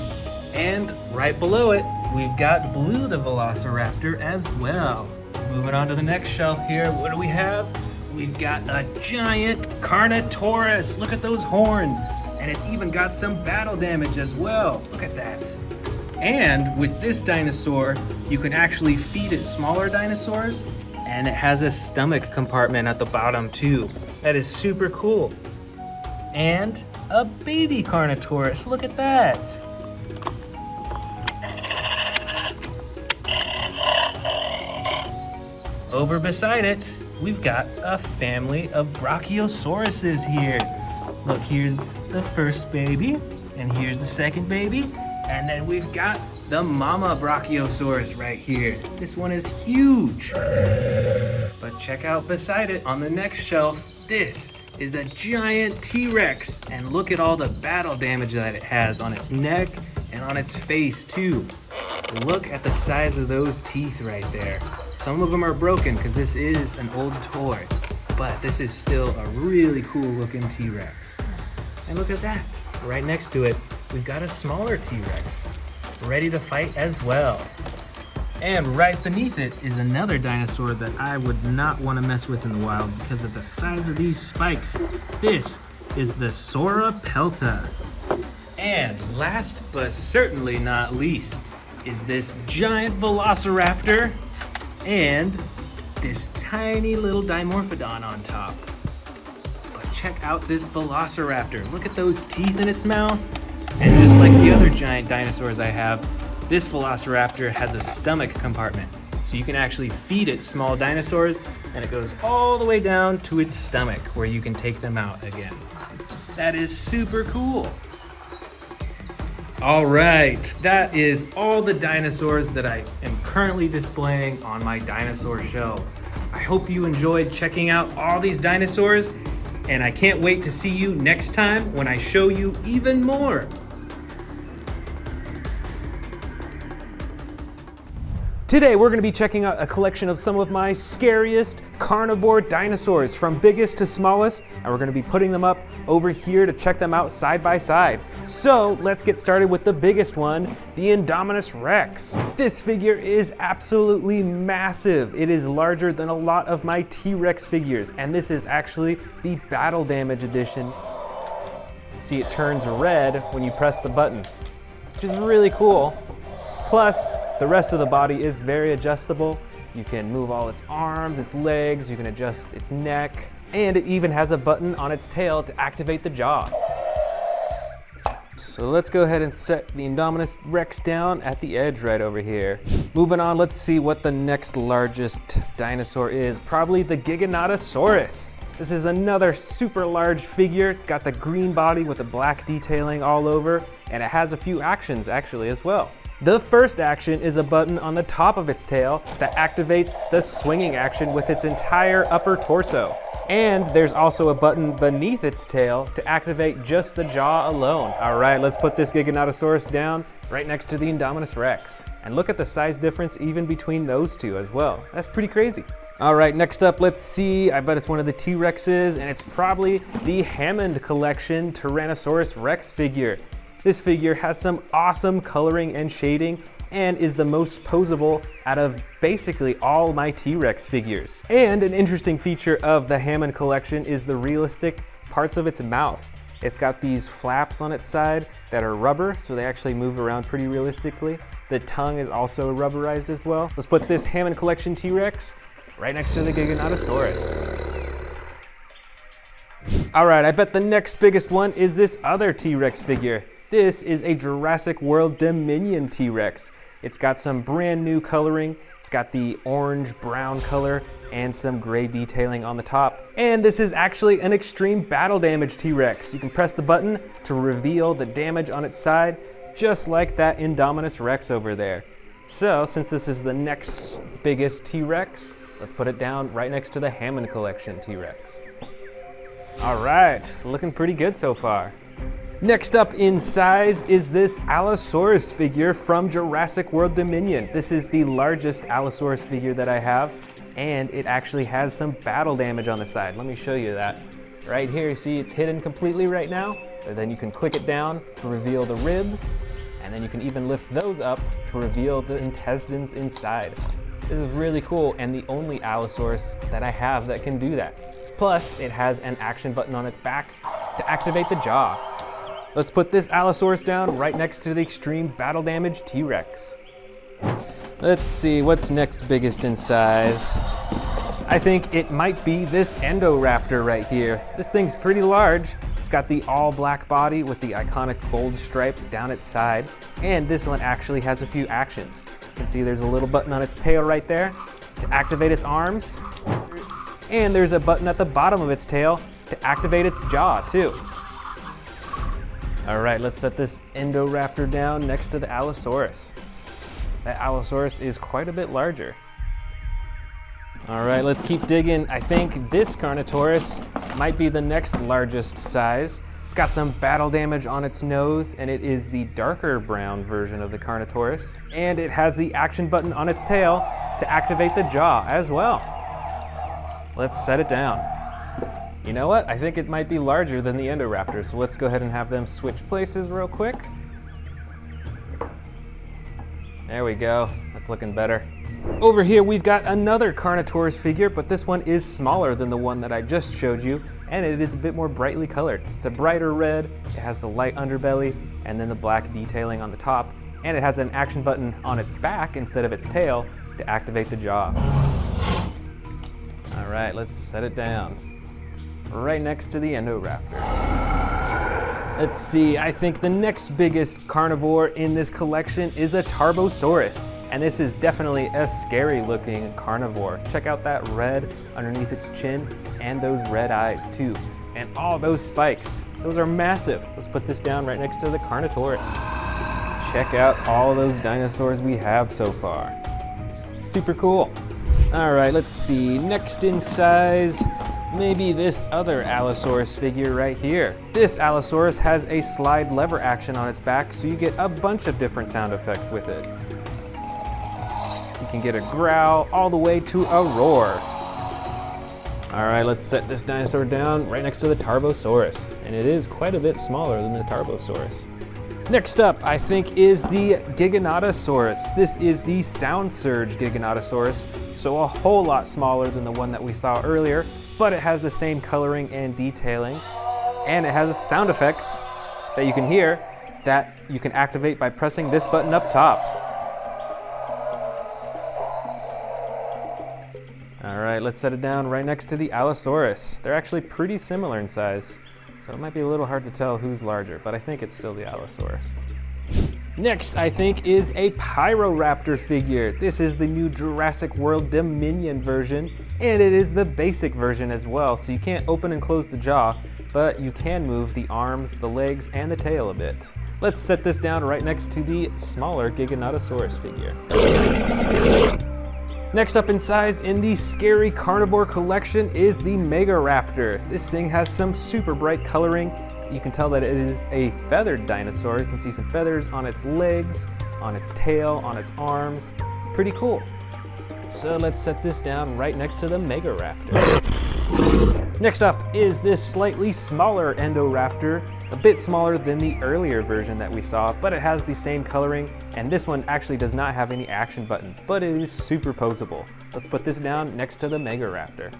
And right below it, we've got Blue the Velociraptor as well. Moving on to the next shelf here, what do we have? We've got a giant Carnotaurus. Look at those horns. And it's even got some battle damage as well. Look at that. And with this dinosaur, you can actually feed it smaller dinosaurs, and it has a stomach compartment at the bottom too. That is super cool. And a baby Carnotaurus. Look at that. Over beside it, we've got a family of Brachiosauruses here. Look, here's the first baby, and here's the second baby, and then we've got the mama Brachiosaurus right here. This one is huge. But check out beside it on the next shelf, this is a giant T-Rex, and look at all the battle damage that it has on its neck and on its face too. Look at the size of those teeth right there. Some of them are broken because this is an old toy, but this is still a really cool looking T-Rex. And look at that, right next to it, we've got a smaller T-Rex, ready to fight as well. And right beneath it is another dinosaur that I would not want to mess with in the wild because of the size of these spikes. This is the Sauropelta. And last but certainly not least is this giant Velociraptor and this tiny little Dimorphodon on top. But check out this Velociraptor. Look at those teeth in its mouth. And just like the other giant dinosaurs I have, this Velociraptor has a stomach compartment. So you can actually feed it small dinosaurs and it goes all the way down to its stomach where you can take them out again. That is super cool. All right, that is all the dinosaurs that I am currently displaying on my dinosaur shelves. I hope you enjoyed checking out all these dinosaurs, and I can't wait to see you next time when I show you even more. Today we're going to be checking out a collection of some of my scariest carnivore dinosaurs from biggest to smallest, and we're going to be putting them up over here to check them out side by side. So let's get started with the biggest one, the Indominus Rex. This figure is absolutely massive. It is larger than a lot of my T-Rex figures, and this is actually the battle damage edition. See, it turns red when you press the button, which is really cool. Plus, the rest of the body is very adjustable. You can move all its arms, its legs, you can adjust its neck, and it even has a button on its tail to activate the jaw. So let's go ahead and set the Indominus Rex down at the edge right over here. Moving on, let's see what the next largest dinosaur is. Probably the Giganotosaurus. This is another super large figure. It's got the green body with the black detailing all over, and it has a few actions actually as well. The first action is a button on the top of its tail that activates the swinging action with its entire upper torso. And there's also a button beneath its tail to activate just the jaw alone. All right, let's put this Giganotosaurus down right next to the Indominus Rex. And look at the size difference even between those two as well. That's pretty crazy. All right, next up, let's see. I bet it's one of the T-Rexes, and it's probably the Hammond Collection Tyrannosaurus Rex figure. This figure has some awesome coloring and shading and is the most posable out of basically all my T-Rex figures. And an interesting feature of the Hammond collection is the realistic parts of its mouth. It's got these flaps on its side that are rubber, so they actually move around pretty realistically. The tongue is also rubberized as well. Let's put this Hammond collection T-Rex right next to the Giganotosaurus. All right, I bet the next biggest one is this other T-Rex figure. This is a Jurassic World Dominion T-Rex. It's got some brand new coloring. It's got the orange-brown color and some gray detailing on the top. And this is actually an extreme battle damage T-Rex. You can press the button to reveal the damage on its side, just like that Indominus Rex over there. So, since this is the next biggest T-Rex, let's put it down right next to the Hammond Collection T-Rex. All right, looking pretty good so far. Next up in size is this Allosaurus figure from Jurassic World Dominion. This is the largest Allosaurus figure that I have, and it actually has some battle damage on the side. Let me show you that. Right here, you see it's hidden completely right now, but then you can click it down to reveal the ribs, and then you can even lift those up to reveal the intestines inside. This is really cool, and the only Allosaurus that I have that can do that. Plus, it has an action button on its back to activate the jaw. Let's put this Allosaurus down right next to the extreme battle damage T-Rex. Let's see, what's next biggest in size? I think it might be this Indoraptor right here. This thing's pretty large. It's got the all black body with the iconic gold stripe down its side. And this one actually has a few actions. You can see there's a little button on its tail right there to activate its arms. And there's a button at the bottom of its tail to activate its jaw too. All right, let's set this Indoraptor down next to the Allosaurus. That Allosaurus is quite a bit larger. All right, let's keep digging. I think this Carnotaurus might be the next largest size. It's got some battle damage on its nose, and it is the darker brown version of the Carnotaurus. And it has the action button on its tail to activate the jaw as well. Let's set it down. You know what? I think it might be larger than the Indoraptor, so let's go ahead and have them switch places real quick. There we go, that's looking better. Over here we've got another Carnotaurus figure, but this one is smaller than the one that I just showed you, and it is a bit more brightly colored. It's a brighter red, it has the light underbelly, and then the black detailing on the top, and it has an action button on its back instead of its tail to activate the jaw. All right, let's set it down. Right next to the Indoraptor. Let's see, I think the next biggest carnivore in this collection is a Tarbosaurus. And this is definitely a scary looking carnivore. Check out that red underneath its chin and those red eyes too. And all those spikes, those are massive. Let's put this down right next to the Carnotaurus. Check out all those dinosaurs we have so far. Super cool. All right, let's see, next in size, maybe this other Allosaurus figure right here. This Allosaurus has a slide lever action on its back, so you get a bunch of different sound effects with it. You can get a growl all the way to a roar. All right, let's set this dinosaur down right next to the Tarbosaurus. And it is quite a bit smaller than the Tarbosaurus. Next up, I think, is the Giganotosaurus. This is the Sound Surge Giganotosaurus, so a whole lot smaller than the one that we saw earlier, but it has the same coloring and detailing, and it has sound effects that you can hear that you can activate by pressing this button up top. All right, let's set it down right next to the Allosaurus. They're actually pretty similar in size, so it might be a little hard to tell who's larger, but I think it's still the Allosaurus. Next, I think, is a Pyroraptor figure. This is the new Jurassic World Dominion version, and it is the basic version as well, so you can't open and close the jaw, but you can move the arms, the legs, and the tail a bit. Let's set this down right next to the smaller Giganotosaurus figure. Next up in size in the Scary Carnivore collection is the Megaraptor. This thing has some super bright coloring. You can tell that it is a feathered dinosaur. You can see some feathers on its legs, on its tail, on its arms. It's pretty cool. So let's set this down right next to the Megaraptor. Next up is this slightly smaller Indoraptor, a bit smaller than the earlier version that we saw, but it has the same coloring, and this one actually does not have any action buttons, but it is super posable. Let's put this down next to the Megaraptor.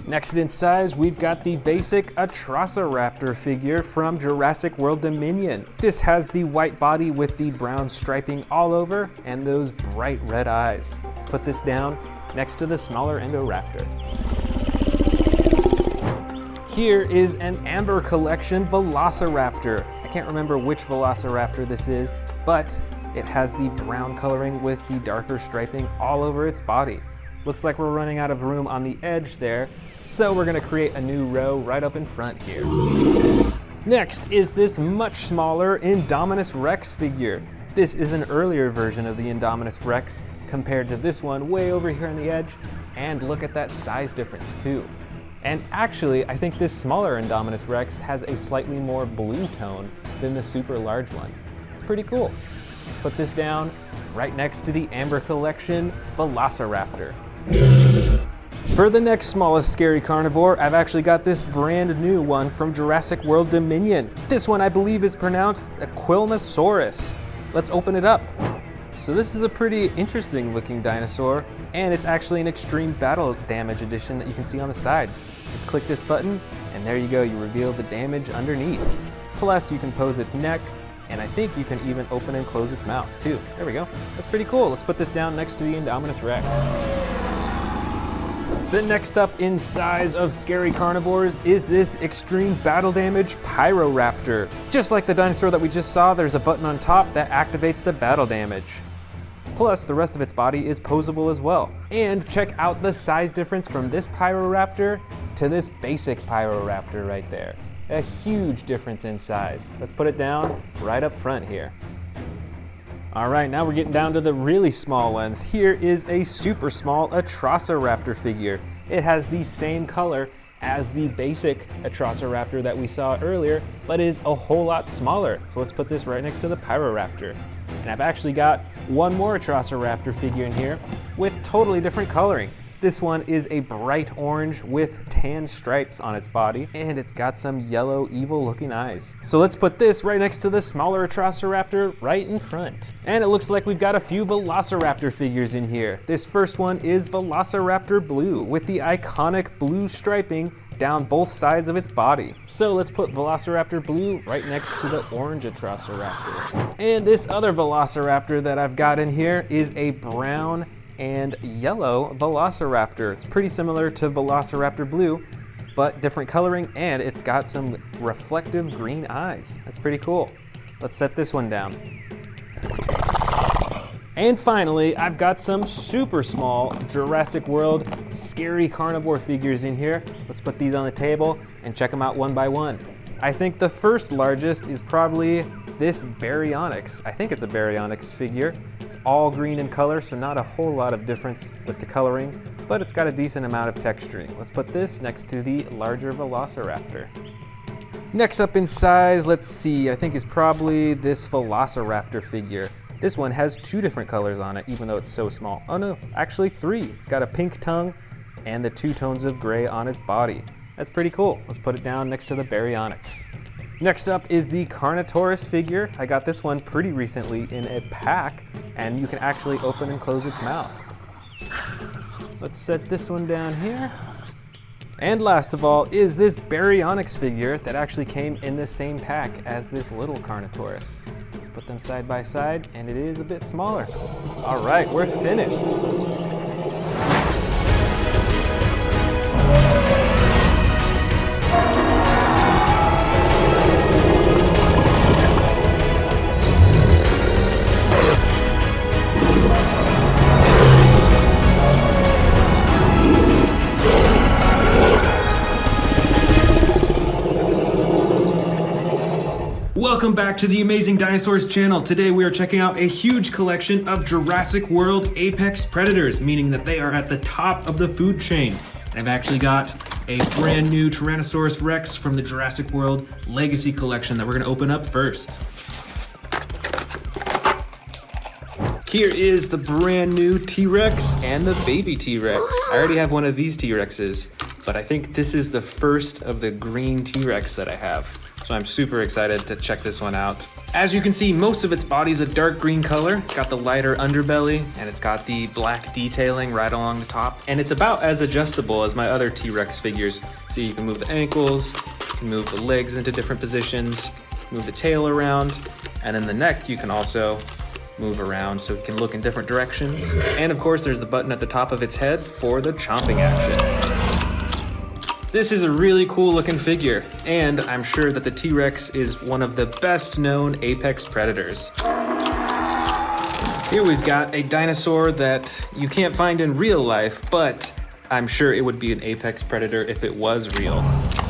Next in size, we've got the basic Atrociraptor figure from Jurassic World Dominion. This has the white body with the brown striping all over and those bright red eyes. Let's put this down next to the smaller Indoraptor. Here is an Amber Collection Velociraptor. I can't remember which Velociraptor this is, but it has the brown coloring with the darker striping all over its body. Looks like we're running out of room on the edge there, so we're gonna create a new row right up in front here. Next is this much smaller Indominus Rex figure. This is an earlier version of the Indominus Rex compared to this one way over here on the edge, and look at that size difference too. And actually, I think this smaller Indominus Rex has a slightly more blue tone than the super large one. It's pretty cool. Let's put this down right next to the Amber Collection Velociraptor. For the next smallest scary carnivore, I've actually got this brand new one from Jurassic World Dominion. This one I believe is pronounced Aquilnosaurus. Let's open it up. So this is a pretty interesting looking dinosaur, and it's actually an extreme battle damage edition that you can see on the sides. Just click this button, and there you go, you reveal the damage underneath. Plus you can pose its neck, and I think you can even open and close its mouth too. There we go, that's pretty cool. Let's put this down next to the Indominus Rex. The next up in size of scary carnivores is this extreme battle damage Pyroraptor. Just like the dinosaur that we just saw, there's a button on top that activates the battle damage. Plus, the rest of its body is posable as well. And check out the size difference from this Pyroraptor to this basic Pyroraptor right there. A huge difference in size. Let's put it down right up front here. All right, now we're getting down to the really small ones. Here is a super small Velociraptor figure. It has the same color as the basic Velociraptor that we saw earlier, but is a whole lot smaller. So let's put this right next to the Pyroraptor. And I've actually got one more Velociraptor figure in here with totally different coloring. This one is a bright orange with tan stripes on its body, and it's got some yellow, evil-looking eyes. So let's put this right next to the smaller Velociraptor right in front. And it looks like we've got a few Velociraptor figures in here. This first one is Velociraptor Blue with the iconic blue striping down both sides of its body. So let's put Velociraptor Blue right next to the orange Velociraptor. And this other Velociraptor that I've got in here is a brown and yellow Velociraptor. It's pretty similar to Velociraptor Blue, but different coloring, and it's got some reflective green eyes. That's pretty cool. Let's set this one down. And finally, I've got some super small Jurassic World scary carnivore figures in here. Let's put these on the table and check them out one by one. I think the first largest is probably this Baryonyx. I think it's a Baryonyx figure. It's all green in color, so not a whole lot of difference with the coloring, but it's got a decent amount of texturing. Let's put this next to the larger Velociraptor. Next up in size, let's see, I think is probably this Velociraptor figure. This one has two different colors on it, even though it's so small. Oh no, actually three. It's got a pink tongue and the two tones of gray on its body. That's pretty cool. Let's put it down next to the Baryonyx. Next up is the Carnotaurus figure. I got this one pretty recently in a pack, and you can actually open and close its mouth. Let's set this one down here. And last of all is this Baryonyx figure that actually came in the same pack as this little Carnotaurus. Let's put them side by side, and it is a bit smaller. All right, we're finished. Welcome back to the Amazing Dinosaurs channel. Today we are checking out a huge collection of Jurassic World apex predators, meaning that they are at the top of the food chain. I've actually got a brand new Tyrannosaurus Rex from the Jurassic World Legacy Collection that we're gonna open up first. Here is the brand new T-Rex and the baby T-Rex. I already have one of these T-Rexes, but I think this is the first of the green T-Rex that I have. So I'm super excited to check this one out. As you can see, most of its body is a dark green color. It's got the lighter underbelly, and it's got the black detailing right along the top. And it's about as adjustable as my other T-Rex figures. So you can move the ankles, you can move the legs into different positions, move the tail around, and then the neck you can also move around so it can look in different directions. And of course, there's the button at the top of its head for the chomping action. This is a really cool looking figure, and I'm sure that the T-Rex is one of the best known apex predators. Here we've got a dinosaur that you can't find in real life, but I'm sure it would be an apex predator if it was real.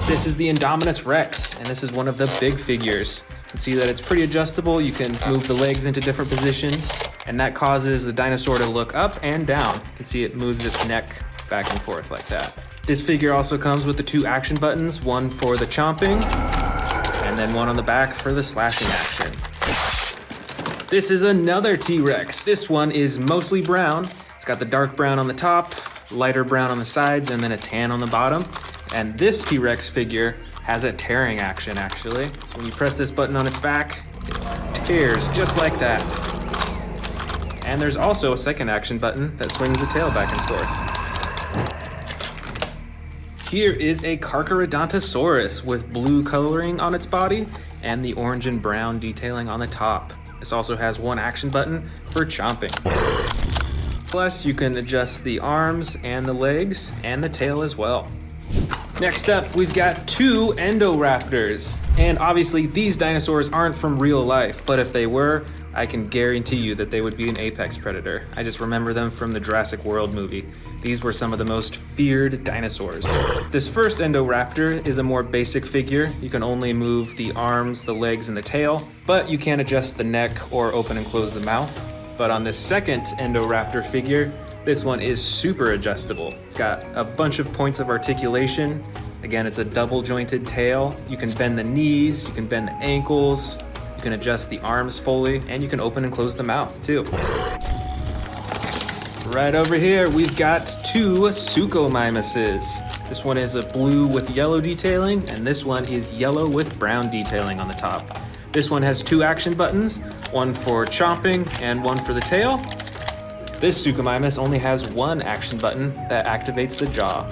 This is the Indominus Rex, and this is one of the big figures. You can see that it's pretty adjustable. You can move the legs into different positions, and that causes the dinosaur to look up and down. You can see it moves its neck back and forth like that. This figure also comes with the two action buttons, one for the chomping, and then one on the back for the slashing action. This is another T-Rex. This one is mostly brown. It's got the dark brown on the top, lighter brown on the sides, and then a tan on the bottom. And this T-Rex figure has a tearing action, actually. So when you press this button on its back, it tears just like that. And there's also a second action button that swings the tail back and forth. Here is a Carcharodontosaurus with blue coloring on its body and the orange and brown detailing on the top. This also has one action button for chomping. Plus, you can adjust the arms and the legs and the tail as well. Next up, we've got two Indoraptors. And obviously, these dinosaurs aren't from real life, but if they were, I can guarantee you that they would be an apex predator. I just remember them from the Jurassic World movie. These were some of the most feared dinosaurs. This first Indoraptor is a more basic figure. You can only move the arms, the legs, and the tail, but you can't adjust the neck or open and close the mouth. But on this second Indoraptor figure, this one is super adjustable. It's got a bunch of points of articulation. Again, it's a double jointed tail. You can bend the knees, you can bend the ankles, you can adjust the arms fully, and you can open and close the mouth too. Right over here, we've got two Suchomimuses. This one is a blue with yellow detailing, and this one is yellow with brown detailing on the top. This one has two action buttons, one for chomping and one for the tail. This Suchomimus only has one action button that activates the jaw.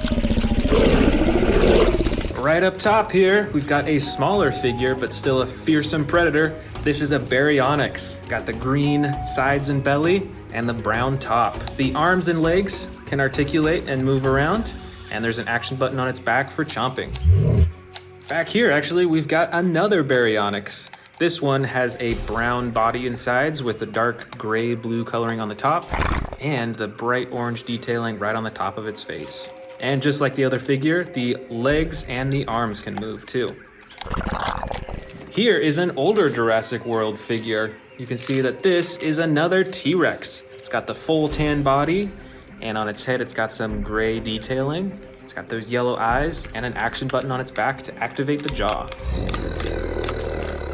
Right up top here, we've got a smaller figure, but still a fearsome predator. This is a Baryonyx. Got the green sides and belly and the brown top. The arms and legs can articulate and move around, and there's an action button on its back for chomping. Back here, actually, we've got another Baryonyx. This one has a brown body and sides with a dark gray-blue coloring on the top, and the bright orange detailing right on the top of its face. And just like the other figure, the legs and the arms can move too. Here is an older Jurassic World figure. You can see that this is another T-Rex. It's got the full tan body, and on its head it's got some gray detailing. It's got those yellow eyes and an action button on its back to activate the jaw.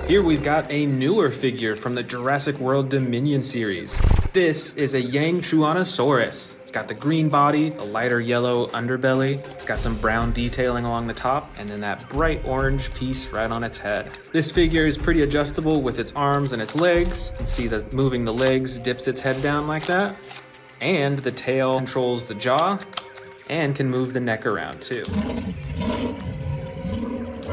Here we've got a newer figure from the Jurassic World Dominion series. This is a Yangchuanosaurus. It's got the green body, a lighter yellow underbelly. It's got some brown detailing along the top, and then that bright orange piece right on its head. This figure is pretty adjustable with its arms and its legs. You can see that moving the legs dips its head down like that. And the tail controls the jaw and can move the neck around too.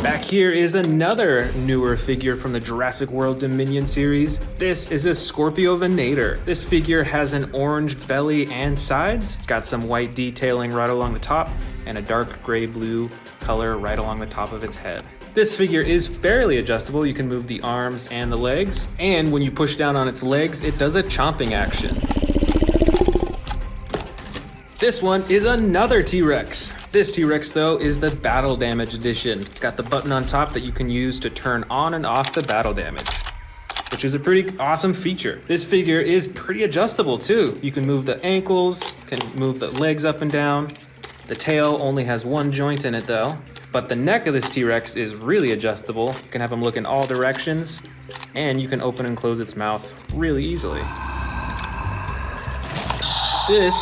Back here is another newer figure from the Jurassic World Dominion series. This is a Scorpiovenator. This figure has an orange belly and sides. It's got some white detailing right along the top and a dark gray-blue color right along the top of its head. This figure is fairly adjustable. You can move the arms and the legs, and when you push down on its legs, it does a chomping action. This one is another T-Rex. This T-Rex, though, is the Battle Damage Edition. It's got the button on top that you can use to turn on and off the battle damage, which is a pretty awesome feature. This figure is pretty adjustable, too. You can move the ankles, can move the legs up and down. The tail only has one joint in it, though. But the neck of this T-Rex is really adjustable. You can have him look in all directions, and you can open and close its mouth really easily. This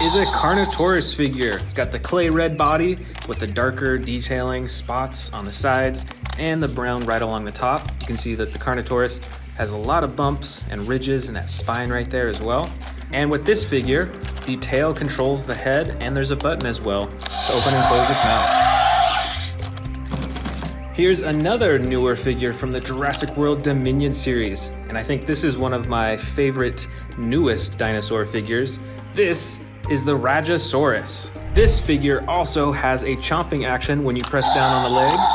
is a Carnotaurus figure. It's got the clay red body with the darker detailing spots on the sides and the brown right along the top. You can see that the Carnotaurus has a lot of bumps and ridges and that spine right there as well. And with this figure, the tail controls the head, and there's a button as well to open and close its mouth. Here's another newer figure from the Jurassic World Dominion series, and I think this is one of my favorite newest dinosaur figures. This is the Rajasaurus. This figure also has a chomping action when you press down on the legs,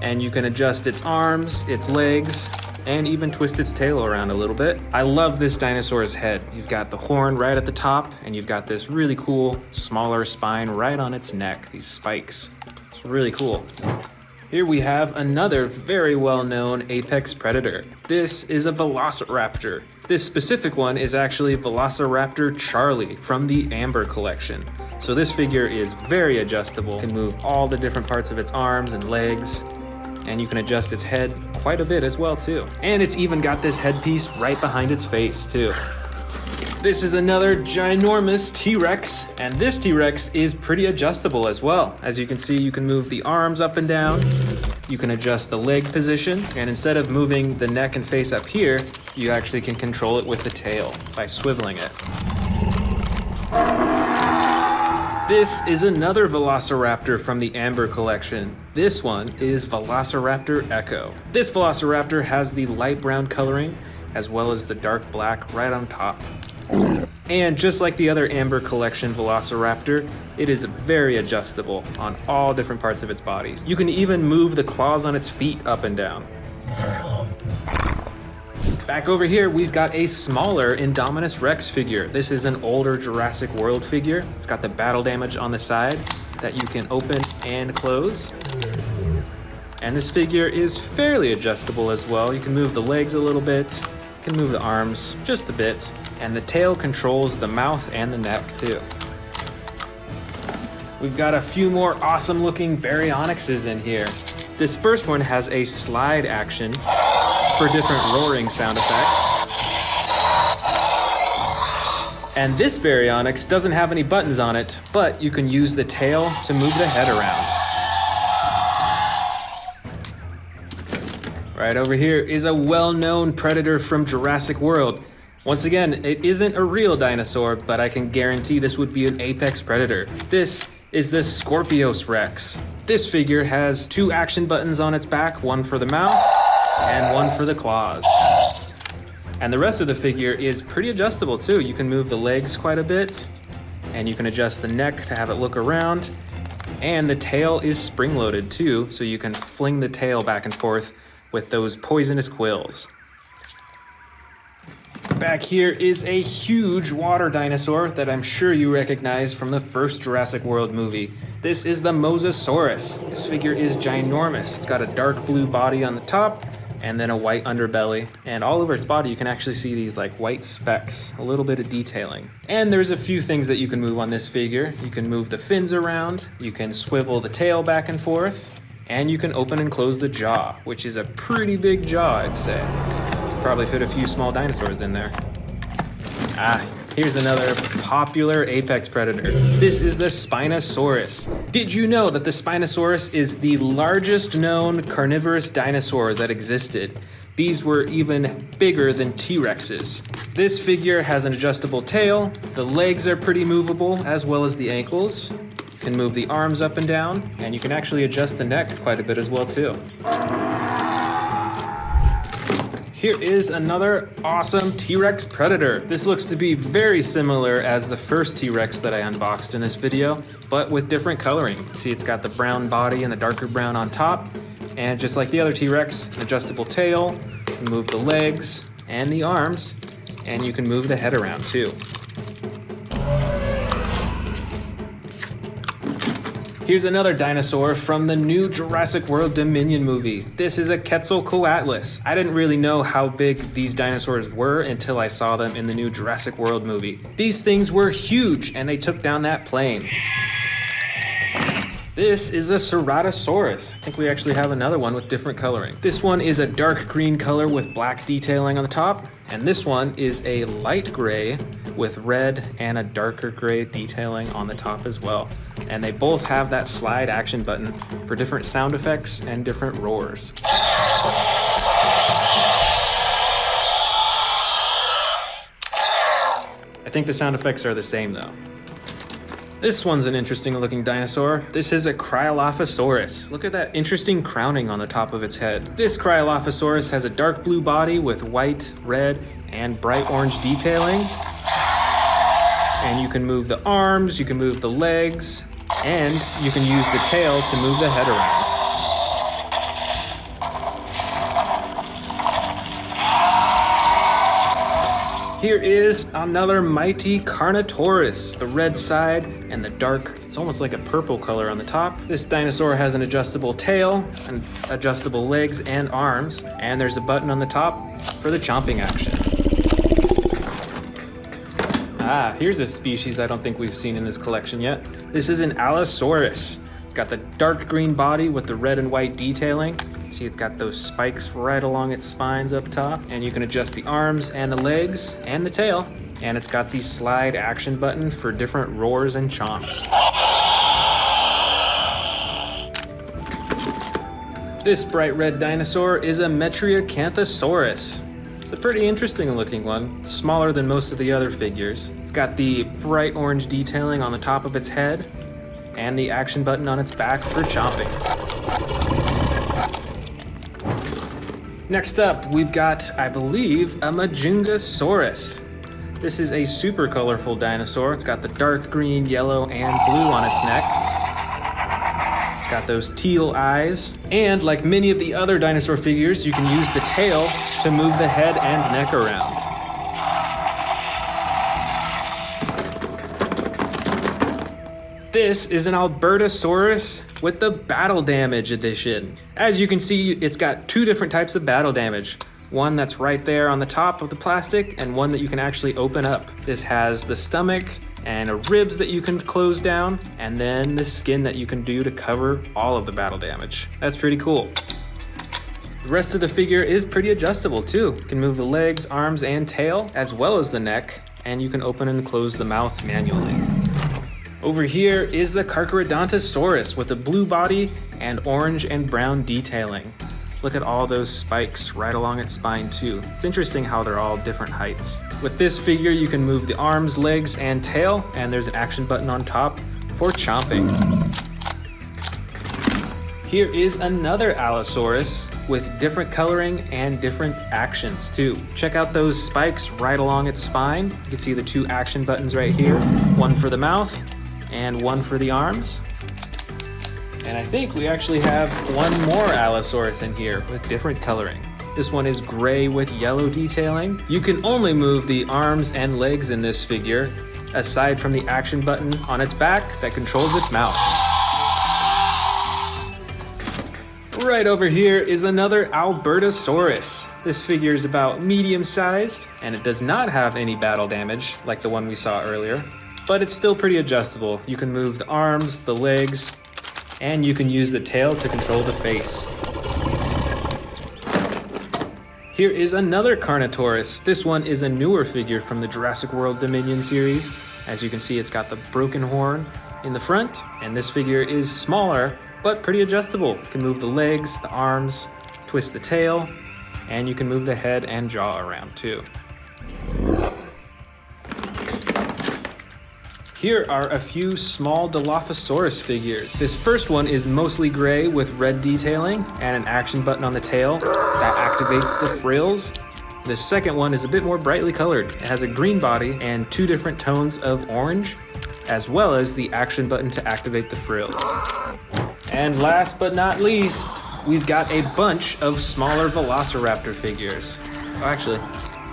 and you can adjust its arms, its legs, and even twist its tail around a little bit. I love this dinosaur's head. You've got the horn right at the top, and you've got this really cool, smaller spine right on its neck, these spikes. It's really cool. Here we have another very well-known apex predator. This is a Velociraptor. This specific one is actually Velociraptor Charlie from the Amber collection. So this figure is very adjustable, can move all the different parts of its arms and legs, and you can adjust its head quite a bit as well too. And it's even got this headpiece right behind its face too. This is another ginormous T-Rex, and this T-Rex is pretty adjustable as well. As you can see, you can move the arms up and down, you can adjust the leg position, and instead of moving the neck and face up here, you actually can control it with the tail by swiveling it. This is another Velociraptor from the Amber collection. This one is Velociraptor Echo. This Velociraptor has the light brown coloring as well as the dark black right on top. And just like the other Amber collection Velociraptor, it is very adjustable on all different parts of its body. You can even move the claws on its feet up and down. Back over here, we've got a smaller Indominus Rex figure. This is an older Jurassic World figure. It's got the battle damage on the side that you can open and close. And this figure is fairly adjustable as well. You can move the legs a little bit, you can move the arms just a bit, and the tail controls the mouth and the neck too. We've got a few more awesome looking Baryonyxes in here. This first one has a slide action for different roaring sound effects. And this Baryonyx doesn't have any buttons on it, but you can use the tail to move the head around. Right over here is a well-known predator from Jurassic World. Once again, it isn't a real dinosaur, but I can guarantee this would be an apex predator. This is the Scorpius Rex. This figure has 2 action buttons on its back, one for the mouth and one for the claws. And the rest of the figure is pretty adjustable too. You can move the legs quite a bit, and you can adjust the neck to have it look around. And the tail is spring-loaded too, so you can fling the tail back and forth with those poisonous quills. Back here is a huge water dinosaur that I'm sure you recognize from the first Jurassic World movie. This is the Mosasaurus. This figure is ginormous. It's got a dark blue body on the top and then a white underbelly. And all over its body you can actually see these like white specks, a little bit of detailing. And there's a few things that you can move on this figure. You can move the fins around, you can swivel the tail back and forth, and you can open and close the jaw, which is a pretty big jaw, I'd say. Probably fit a few small dinosaurs in there. Here's another popular apex predator. This is the Spinosaurus. Did you know that the Spinosaurus is the largest known carnivorous dinosaur that existed? These were even bigger than T-Rexes. This figure has an adjustable tail. The legs are pretty movable, as well as the ankles. You can move the arms up and down, and you can actually adjust the neck quite a bit as well too. Here is another awesome T-Rex predator. This looks to be very similar as the first T-Rex that I unboxed in this video, but with different coloring. See, it's got the brown body and the darker brown on top, and just like the other T-Rex, adjustable tail, you can move the legs and the arms, and you can move the head around too. Here's another dinosaur from the new Jurassic World Dominion movie. This is a Quetzalcoatlus. I didn't really know how big these dinosaurs were until I saw them in the new Jurassic World movie. These things were huge, and they took down that plane. This is a Ceratosaurus. I think we actually have another one with different coloring. This one is a dark green color with black detailing on the top, and this one is a light gray with red and a darker gray detailing on the top as well. And they both have that slide action button for different sound effects and different roars. I think the sound effects are the same though. This one's an interesting looking dinosaur. This is a Cryolophosaurus. Look at that interesting crowning on the top of its head. This Cryolophosaurus has a dark blue body with white, red, and bright orange detailing. And you can move the arms, you can move the legs, and you can use the tail to move the head around. Here is another mighty Carnotaurus, the red side and the dark, it's almost like a purple color on the top. This dinosaur has an adjustable tail and adjustable legs and arms, and there's a button on the top for the chomping action. Here's a species I don't think we've seen in this collection yet. This is an Allosaurus. It's got the dark green body with the red and white detailing. See, it's got those spikes right along its spines up top, and you can adjust the arms and the legs and the tail. And it's got the slide action button for different roars and chomps. This bright red dinosaur is a Metriacanthosaurus. It's a pretty interesting looking one. It's smaller than most of the other figures. It's got the bright orange detailing on the top of its head and the action button on its back for chomping. Next up, we've got, I believe, a Majungasaurus. This is a super colorful dinosaur. It's got the dark green, yellow, and blue on its neck. It's Got those teal eyes. And like many of the other dinosaur figures, you can use the tail to move the head and neck around. This is an Albertosaurus with the battle damage edition. As you can see, it's got two different types of battle damage. One that's right there on the top of the plastic and one that you can actually open up. This has the stomach and ribs that you can close down, and then the skin that you can do to cover all of the battle damage. That's pretty cool. The rest of the figure is pretty adjustable too. You can move the legs, arms, and tail, as well as the neck, and you can open and close the mouth manually. Over here is the Carcharodontosaurus with a blue body and orange and brown detailing. Look at all those spikes right along its spine too. It's interesting how they're all different heights. With this figure, you can move the arms, legs, and tail, and there's an action button on top for chomping. Here is another Allosaurus with different coloring and different actions too. Check out those spikes right along its spine. You can see the two action buttons right here, one for the mouth and one for the arms. And I think we actually have one more Allosaurus in here with different coloring. This one is gray with yellow detailing. You can only move the arms and legs in this figure, aside from the action button on its back that controls its mouth. Right over here is another Albertosaurus. This figure is about medium sized, and it does not have any battle damage like the one we saw earlier, but it's still pretty adjustable. You can move the arms, the legs, and you can use the tail to control the face. Here is another Carnotaurus. This one is a newer figure from the Jurassic World Dominion series. As you can see, it's got the broken horn in the front, and this figure is smaller, but pretty adjustable. You can move the legs, the arms, twist the tail, and you can move the head and jaw around too. Here are a few small Dilophosaurus figures. This first one is mostly gray with red detailing and an action button on the tail that activates the frills. The second one is a bit more brightly colored. It has a green body and two different tones of orange, as well as the action button to activate the frills. And last but not least, we've got a bunch of smaller Velociraptor figures. Oh, actually,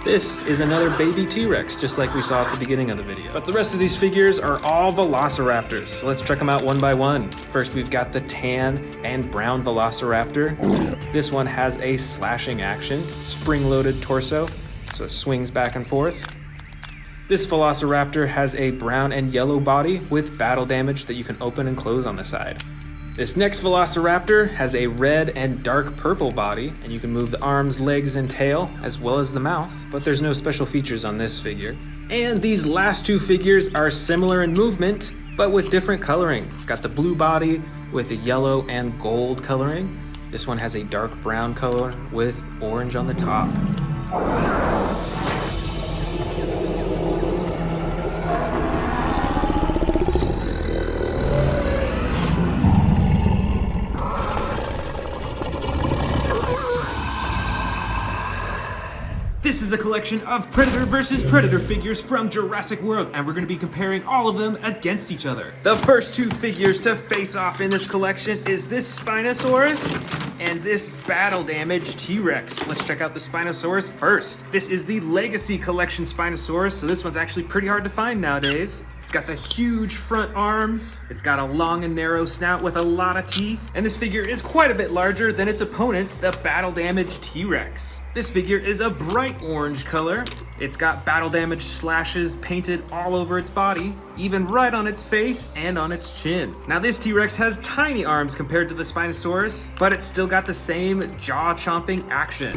this is another baby T-Rex, just like we saw at the beginning of the video. But the rest of these figures are all Velociraptors, so let's check them out one by one. First, we've got the tan and brown Velociraptor. This one has a slashing action, spring-loaded torso, so it swings back and forth. This Velociraptor has a brown and yellow body with battle damage that you can open and close on the side. This next Velociraptor has a red and dark purple body, and you can move the arms, legs, and tail, as well as the mouth, but there's no special features on this figure. And these last two figures are similar in movement, but with different coloring. It's got the blue body with a yellow and gold coloring. This one has a dark brown color with orange on the top. This is a collection of Predator versus Predator figures from Jurassic World, and we're going to be comparing all of them against each other. The first two figures to face off in this collection is this Spinosaurus and this battle damaged T-Rex. Let's check out the Spinosaurus first. This is the Legacy Collection Spinosaurus, so this one's actually pretty hard to find nowadays. It's got the huge front arms, it's got a long and narrow snout with a lot of teeth, and this figure is quite a bit larger than its opponent, the battle damaged T-Rex. This figure is a bright orange color. It's got battle damage slashes painted all over its body, even right on its face and on its chin. Now this T-Rex has tiny arms compared to the Spinosaurus, but it's still got the same jaw-chomping action.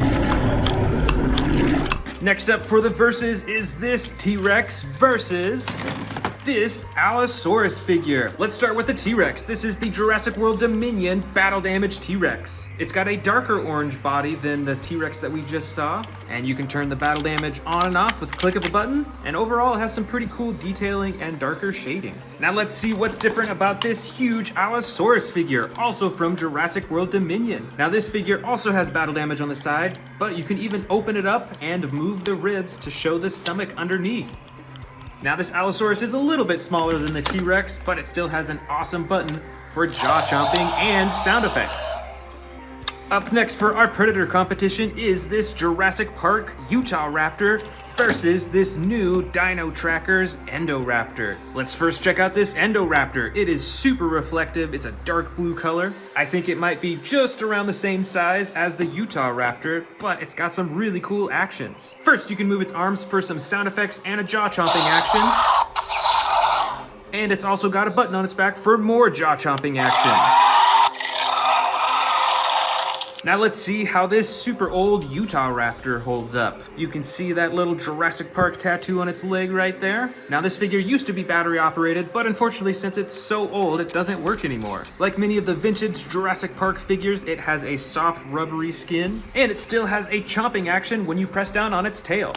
Next up for the versus is this T-Rex versus this Allosaurus figure. Let's start with the T-Rex. This is the Jurassic World Dominion battle damage T-Rex. It's got a darker orange body than the T-Rex that we just saw, and you can turn the battle damage on and off with the click of a button, and overall it has some pretty cool detailing and darker shading. Now let's see what's different about this huge Allosaurus figure, also from Jurassic World Dominion. Now this figure also has battle damage on the side, but you can even open it up and move the ribs to show the stomach underneath. Now this Allosaurus is a little bit smaller than the T-Rex, but it still has an awesome button for jaw chomping and sound effects. Up next for our predator competition is this Jurassic Park Utah Raptor versus this new Dino Tracker's Endoraptor. Let's first check out this Endoraptor. It is super reflective, it's a dark blue color. I think it might be just around the same size as the Utah Raptor, but it's got some really cool actions. First, you can move its arms for some sound effects and a jaw chomping action. And it's also got a button on its back for more jaw chomping action. Now let's see how this super old Utah Raptor holds up. You can see that little Jurassic Park tattoo on its leg right there. Now this figure used to be battery operated, but unfortunately since it's so old, it doesn't work anymore. Like many of the vintage Jurassic Park figures, it has a soft rubbery skin, and it still has a chomping action when you press down on its tail.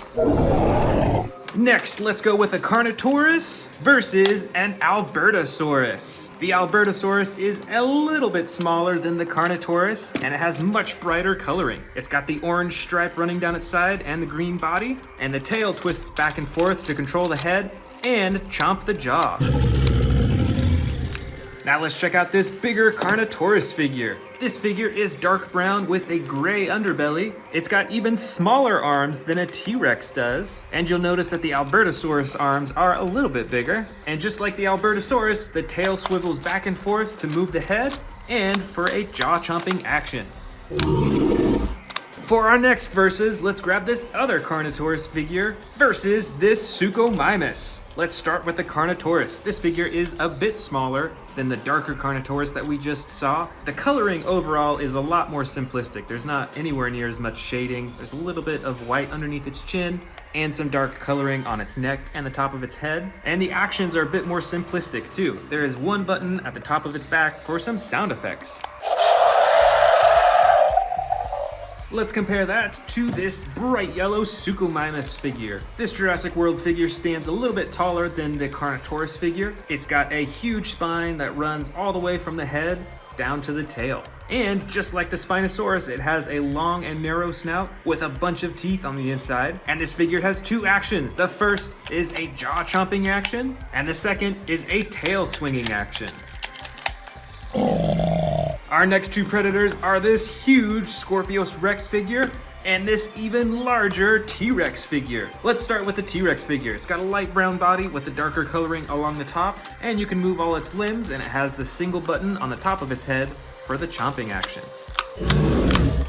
Next, let's go with a Carnotaurus versus an Albertosaurus. The Albertosaurus is a little bit smaller than the Carnotaurus, and it has much brighter coloring. It's got the orange stripe running down its side and the green body, and the tail twists back and forth to control the head and chomp the jaw. Now let's check out this bigger Carnotaurus figure. This figure is dark brown with a gray underbelly. It's got even smaller arms than a T-Rex does. And you'll notice that the Albertosaurus arms are a little bit bigger. And just like the Albertosaurus, the tail swivels back and forth to move the head and for a jaw-chomping action. For our next versus, let's grab this other Carnotaurus figure versus this Suchomimus. Let's start with the Carnotaurus. This figure is a bit smaller than the darker Carnotaurus that we just saw. The coloring overall is a lot more simplistic. There's not anywhere near as much shading. There's a little bit of white underneath its chin and some dark coloring on its neck and the top of its head. And the actions are a bit more simplistic too. There is one button at the top of its back for some sound effects. Let's compare that to this bright yellow Suchomimus figure. This Jurassic World figure stands a little bit taller than the Carnotaurus figure. It's got a huge spine that runs all the way from the head down to the tail. And just like the Spinosaurus, it has a long and narrow snout with a bunch of teeth on the inside. And this figure has two actions. The first is a jaw-chomping action, and the second is a tail-swinging action. Our next two predators are this huge Scorpius Rex figure and this even larger T-Rex figure. Let's start with the T-Rex figure. It's got a light brown body with the darker coloring along the top, and you can move all its limbs, and it has the single button on the top of its head for the chomping action.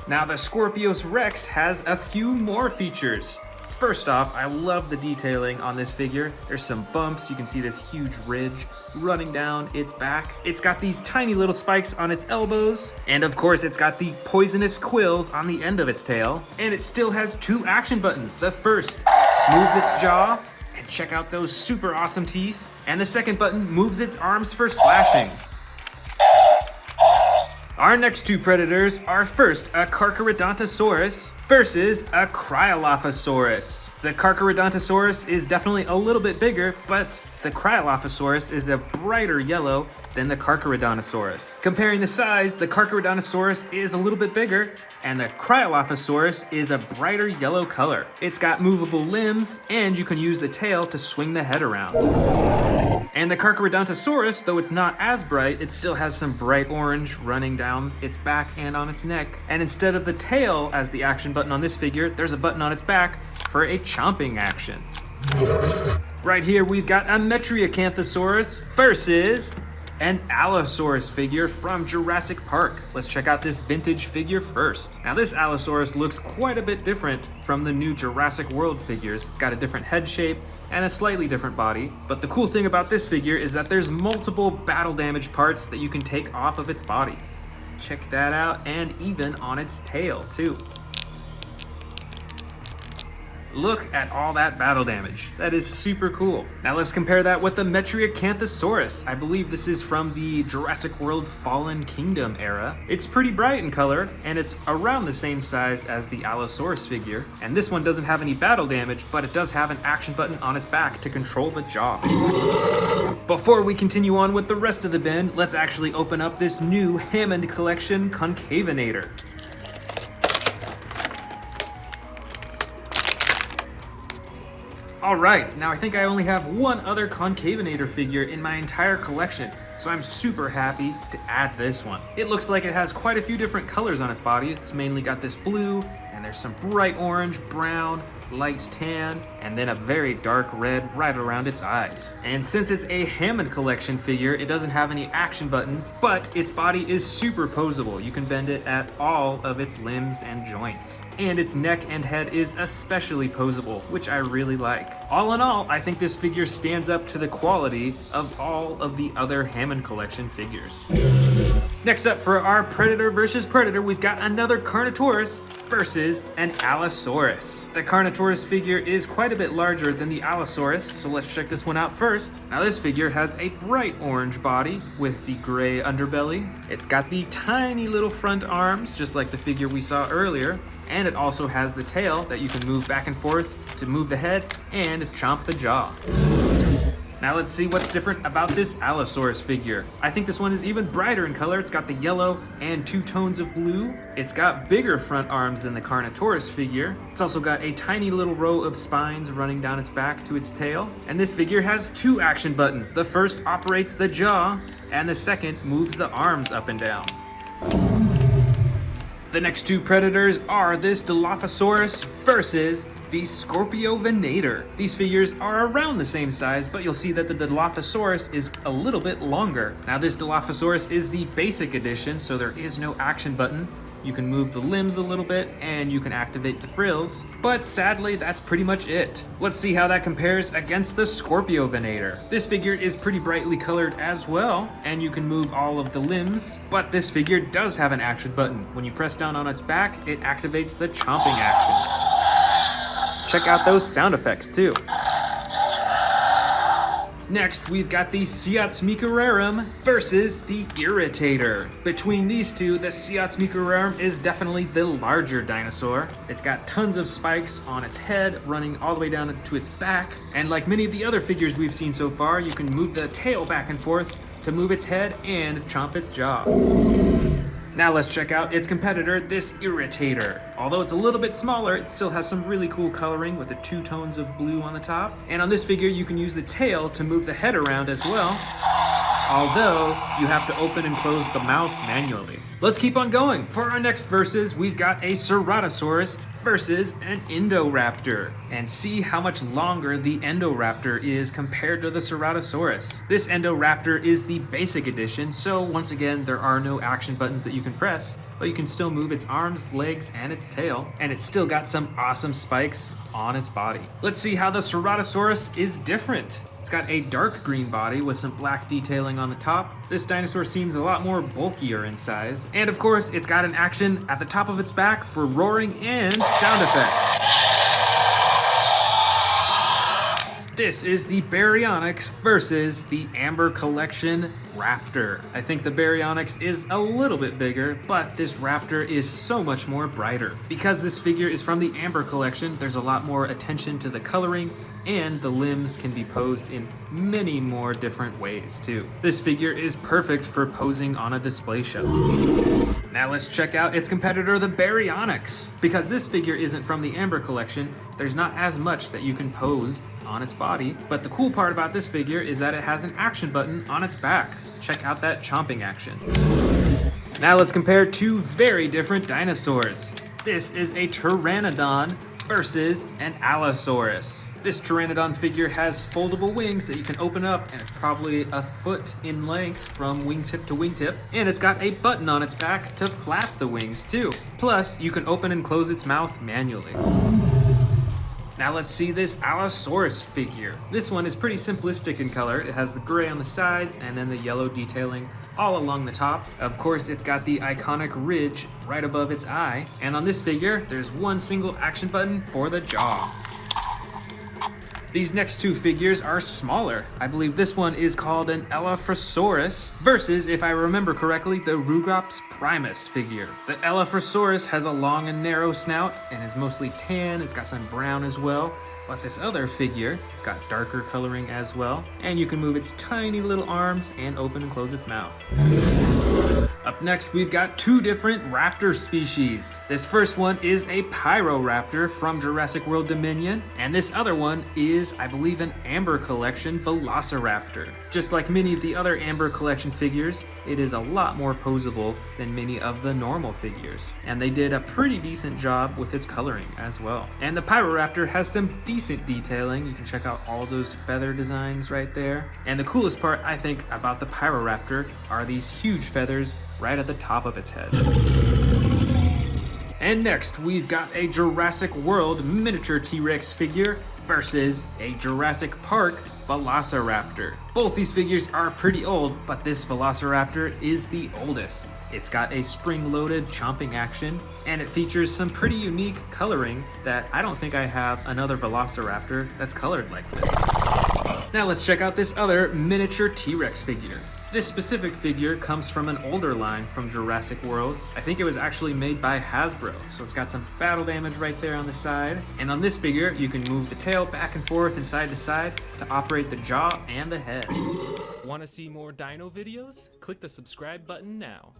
Now the Scorpius Rex has a few more features. First off, I love the detailing on this figure. There's some bumps. You can see this huge ridge running down its back. It's got these tiny little spikes on its elbows. And of course, it's got the poisonous quills on the end of its tail. And it still has two action buttons. The first moves its jaw, and check out those super awesome teeth. And the second button moves its arms for slashing. Our next two predators are first a Carcharodontosaurus versus a Cryolophosaurus. The Carcharodontosaurus is definitely a little bit bigger, but the Cryolophosaurus is a brighter yellow than the Carcharodontosaurus. Comparing the size, the Carcharodontosaurus is a little bit bigger, and the Cryolophosaurus is a brighter yellow color. It's got movable limbs, and you can use the tail to swing the head around. And the Carcharodontosaurus, though it's not as bright, it still has some bright orange running down its back and on its neck. And instead of the tail as the action button on this figure, there's a button on its back for a chomping action. Right here, we've got a Metriacanthosaurus versus an Allosaurus figure from Jurassic Park. Let's check out this vintage figure first. Now this Allosaurus looks quite a bit different from the new Jurassic World figures. It's got a different head shape and a slightly different body. But the cool thing about this figure is that there's multiple battle damage parts that you can take off of its body. Check that out, and even on its tail too. Look at all that battle damage. That is super cool. Now let's compare that with the Metriacanthosaurus. I believe this is from the Jurassic World Fallen Kingdom era. It's pretty bright in color, and it's around the same size as the Allosaurus figure. And this one doesn't have any battle damage, but it does have an action button on its back to control the jaw. Before we continue on with the rest of the bin, let's actually open up this new Hammond Collection Concavinator. All right, now I think I only have one other Concavinator figure in my entire collection, so I'm super happy to add this one. It looks like it has quite a few different colors on its body. It's mainly got this blue, and there's some bright orange, brown, light tan, and then a very dark red right around its eyes. And since it's a Hammond collection figure, it doesn't have any action buttons, but its body is super posable. You can bend it at all of its limbs and joints. And its neck and head is especially posable, which I really like. All in all, I think this figure stands up to the quality of all of the other Hammond collection figures. Next up for our Predator versus Predator, we've got another Carnotaurus versus an Allosaurus. The Carnotaurus figure is quite a bit larger than the Allosaurus, so let's check this one out first. Now this figure has a bright orange body with the gray underbelly. It's got the tiny little front arms, just like the figure we saw earlier, and it also has the tail that you can move back and forth to move the head and chomp the jaw. Now let's see what's different about this Allosaurus figure. I think this one is even brighter in color. It's got the yellow and 2 tones of blue. It's got bigger front arms than the Carnotaurus figure. It's also got a tiny little row of spines running down its back to its tail. And this figure has 2 action buttons. The first operates the jaw, and the second moves the arms up and down. The next 2 predators are this Dilophosaurus versus the Scorpiovenator. These figures are around the same size, but you'll see that the Dilophosaurus is a little bit longer. Now this Dilophosaurus is the basic edition, so there is no action button. You can move the limbs a little bit, and you can activate the frills, but sadly, that's pretty much it. Let's see how that compares against the Scorpiovenator. This figure is pretty brightly colored as well, and you can move all of the limbs, but this figure does have an action button. When you press down on its back, it activates the chomping action. Check out those sound effects too. Next, we've got the Siatsmicararum versus the Irritator. Between these two, the Siatsmicararum is definitely the larger dinosaur. It's got tons of spikes on its head, running all the way down to its back. And like many of the other figures we've seen so far, you can move the tail back and forth to move its head and chomp its jaw. Now let's check out its competitor, this Irritator. Although it's a little bit smaller, it still has some really cool coloring with the 2 tones of blue on the top. And on this figure, you can use the tail to move the head around as well, although you have to open and close the mouth manually. Let's keep on going. For our next versus, we've got a Ceratosaurus versus an Indoraptor, and see how much longer the Indoraptor is compared to the Ceratosaurus. This Indoraptor is the basic edition, so once again, there are no action buttons that you can press, but you can still move its arms, legs, and its tail, and it's still got some awesome spikes on its body. Let's see how the Ceratosaurus is different. It's got a dark green body with some black detailing on the top. This dinosaur seems a lot more bulkier in size. And of course, it's got an action at the top of its back for roaring and sound effects. This is the Baryonyx versus the Amber Collection Raptor. I think the Baryonyx is a little bit bigger, but this Raptor is so much more brighter. Because this figure is from the Amber Collection, there's a lot more attention to the coloring, and the limbs can be posed in many more different ways too. This figure is perfect for posing on a display shelf. Now let's check out its competitor, the Baryonyx. Because this figure isn't from the Amber Collection, there's not as much that you can pose on its body, but the cool part about this figure is that it has an action button on its back. Check out that chomping action. Now let's compare 2 very different dinosaurs. This is a Pteranodon versus an Allosaurus. This Pteranodon figure has foldable wings that you can open up, and it's probably a foot in length from wingtip to wingtip, and it's got a button on its back to flap the wings too. Plus, you can open and close its mouth manually. Now let's see this Allosaurus figure. This one is pretty simplistic in color. It has the gray on the sides and then the yellow detailing all along the top. Of course, it's got the iconic ridge right above its eye. And on this figure, there's one single action button for the jaw. These next 2 figures are smaller. I believe this one is called an Elaphrosaurus versus, if I remember correctly, the Rugops primus figure. The Elaphrosaurus has a long and narrow snout and is mostly tan. It's got some brown as well. But this other figure, it's got darker coloring as well, and you can move its tiny little arms and open and close its mouth. Up next, we've got two different raptor species. This first one is a Pyroraptor from Jurassic World Dominion, and this other one is, I believe, an Amber Collection Velociraptor. Just like many of the other Amber Collection figures, it is a lot more posable than many of the normal figures, and they did a pretty decent job with its coloring as well. And the Pyroraptor has some decent detailing. You can check out all those feather designs right there. And the coolest part, I think, about the Pyroraptor are these huge feathers right at the top of its head. And next, we've got a Jurassic World miniature T-Rex figure versus a Jurassic Park Velociraptor. Both these figures are pretty old, but this Velociraptor is the oldest. It's got a spring-loaded chomping action, and it features some pretty unique coloring that I don't think I have another Velociraptor that's colored like this. Now let's check out this other miniature T-Rex figure. This specific figure comes from an older line from Jurassic World. I think it was actually made by Hasbro, so it's got some battle damage right there on the side. And on this figure, you can move the tail back and forth and side to side to operate the jaw and the head. Want to see more dino videos? Click the subscribe button now.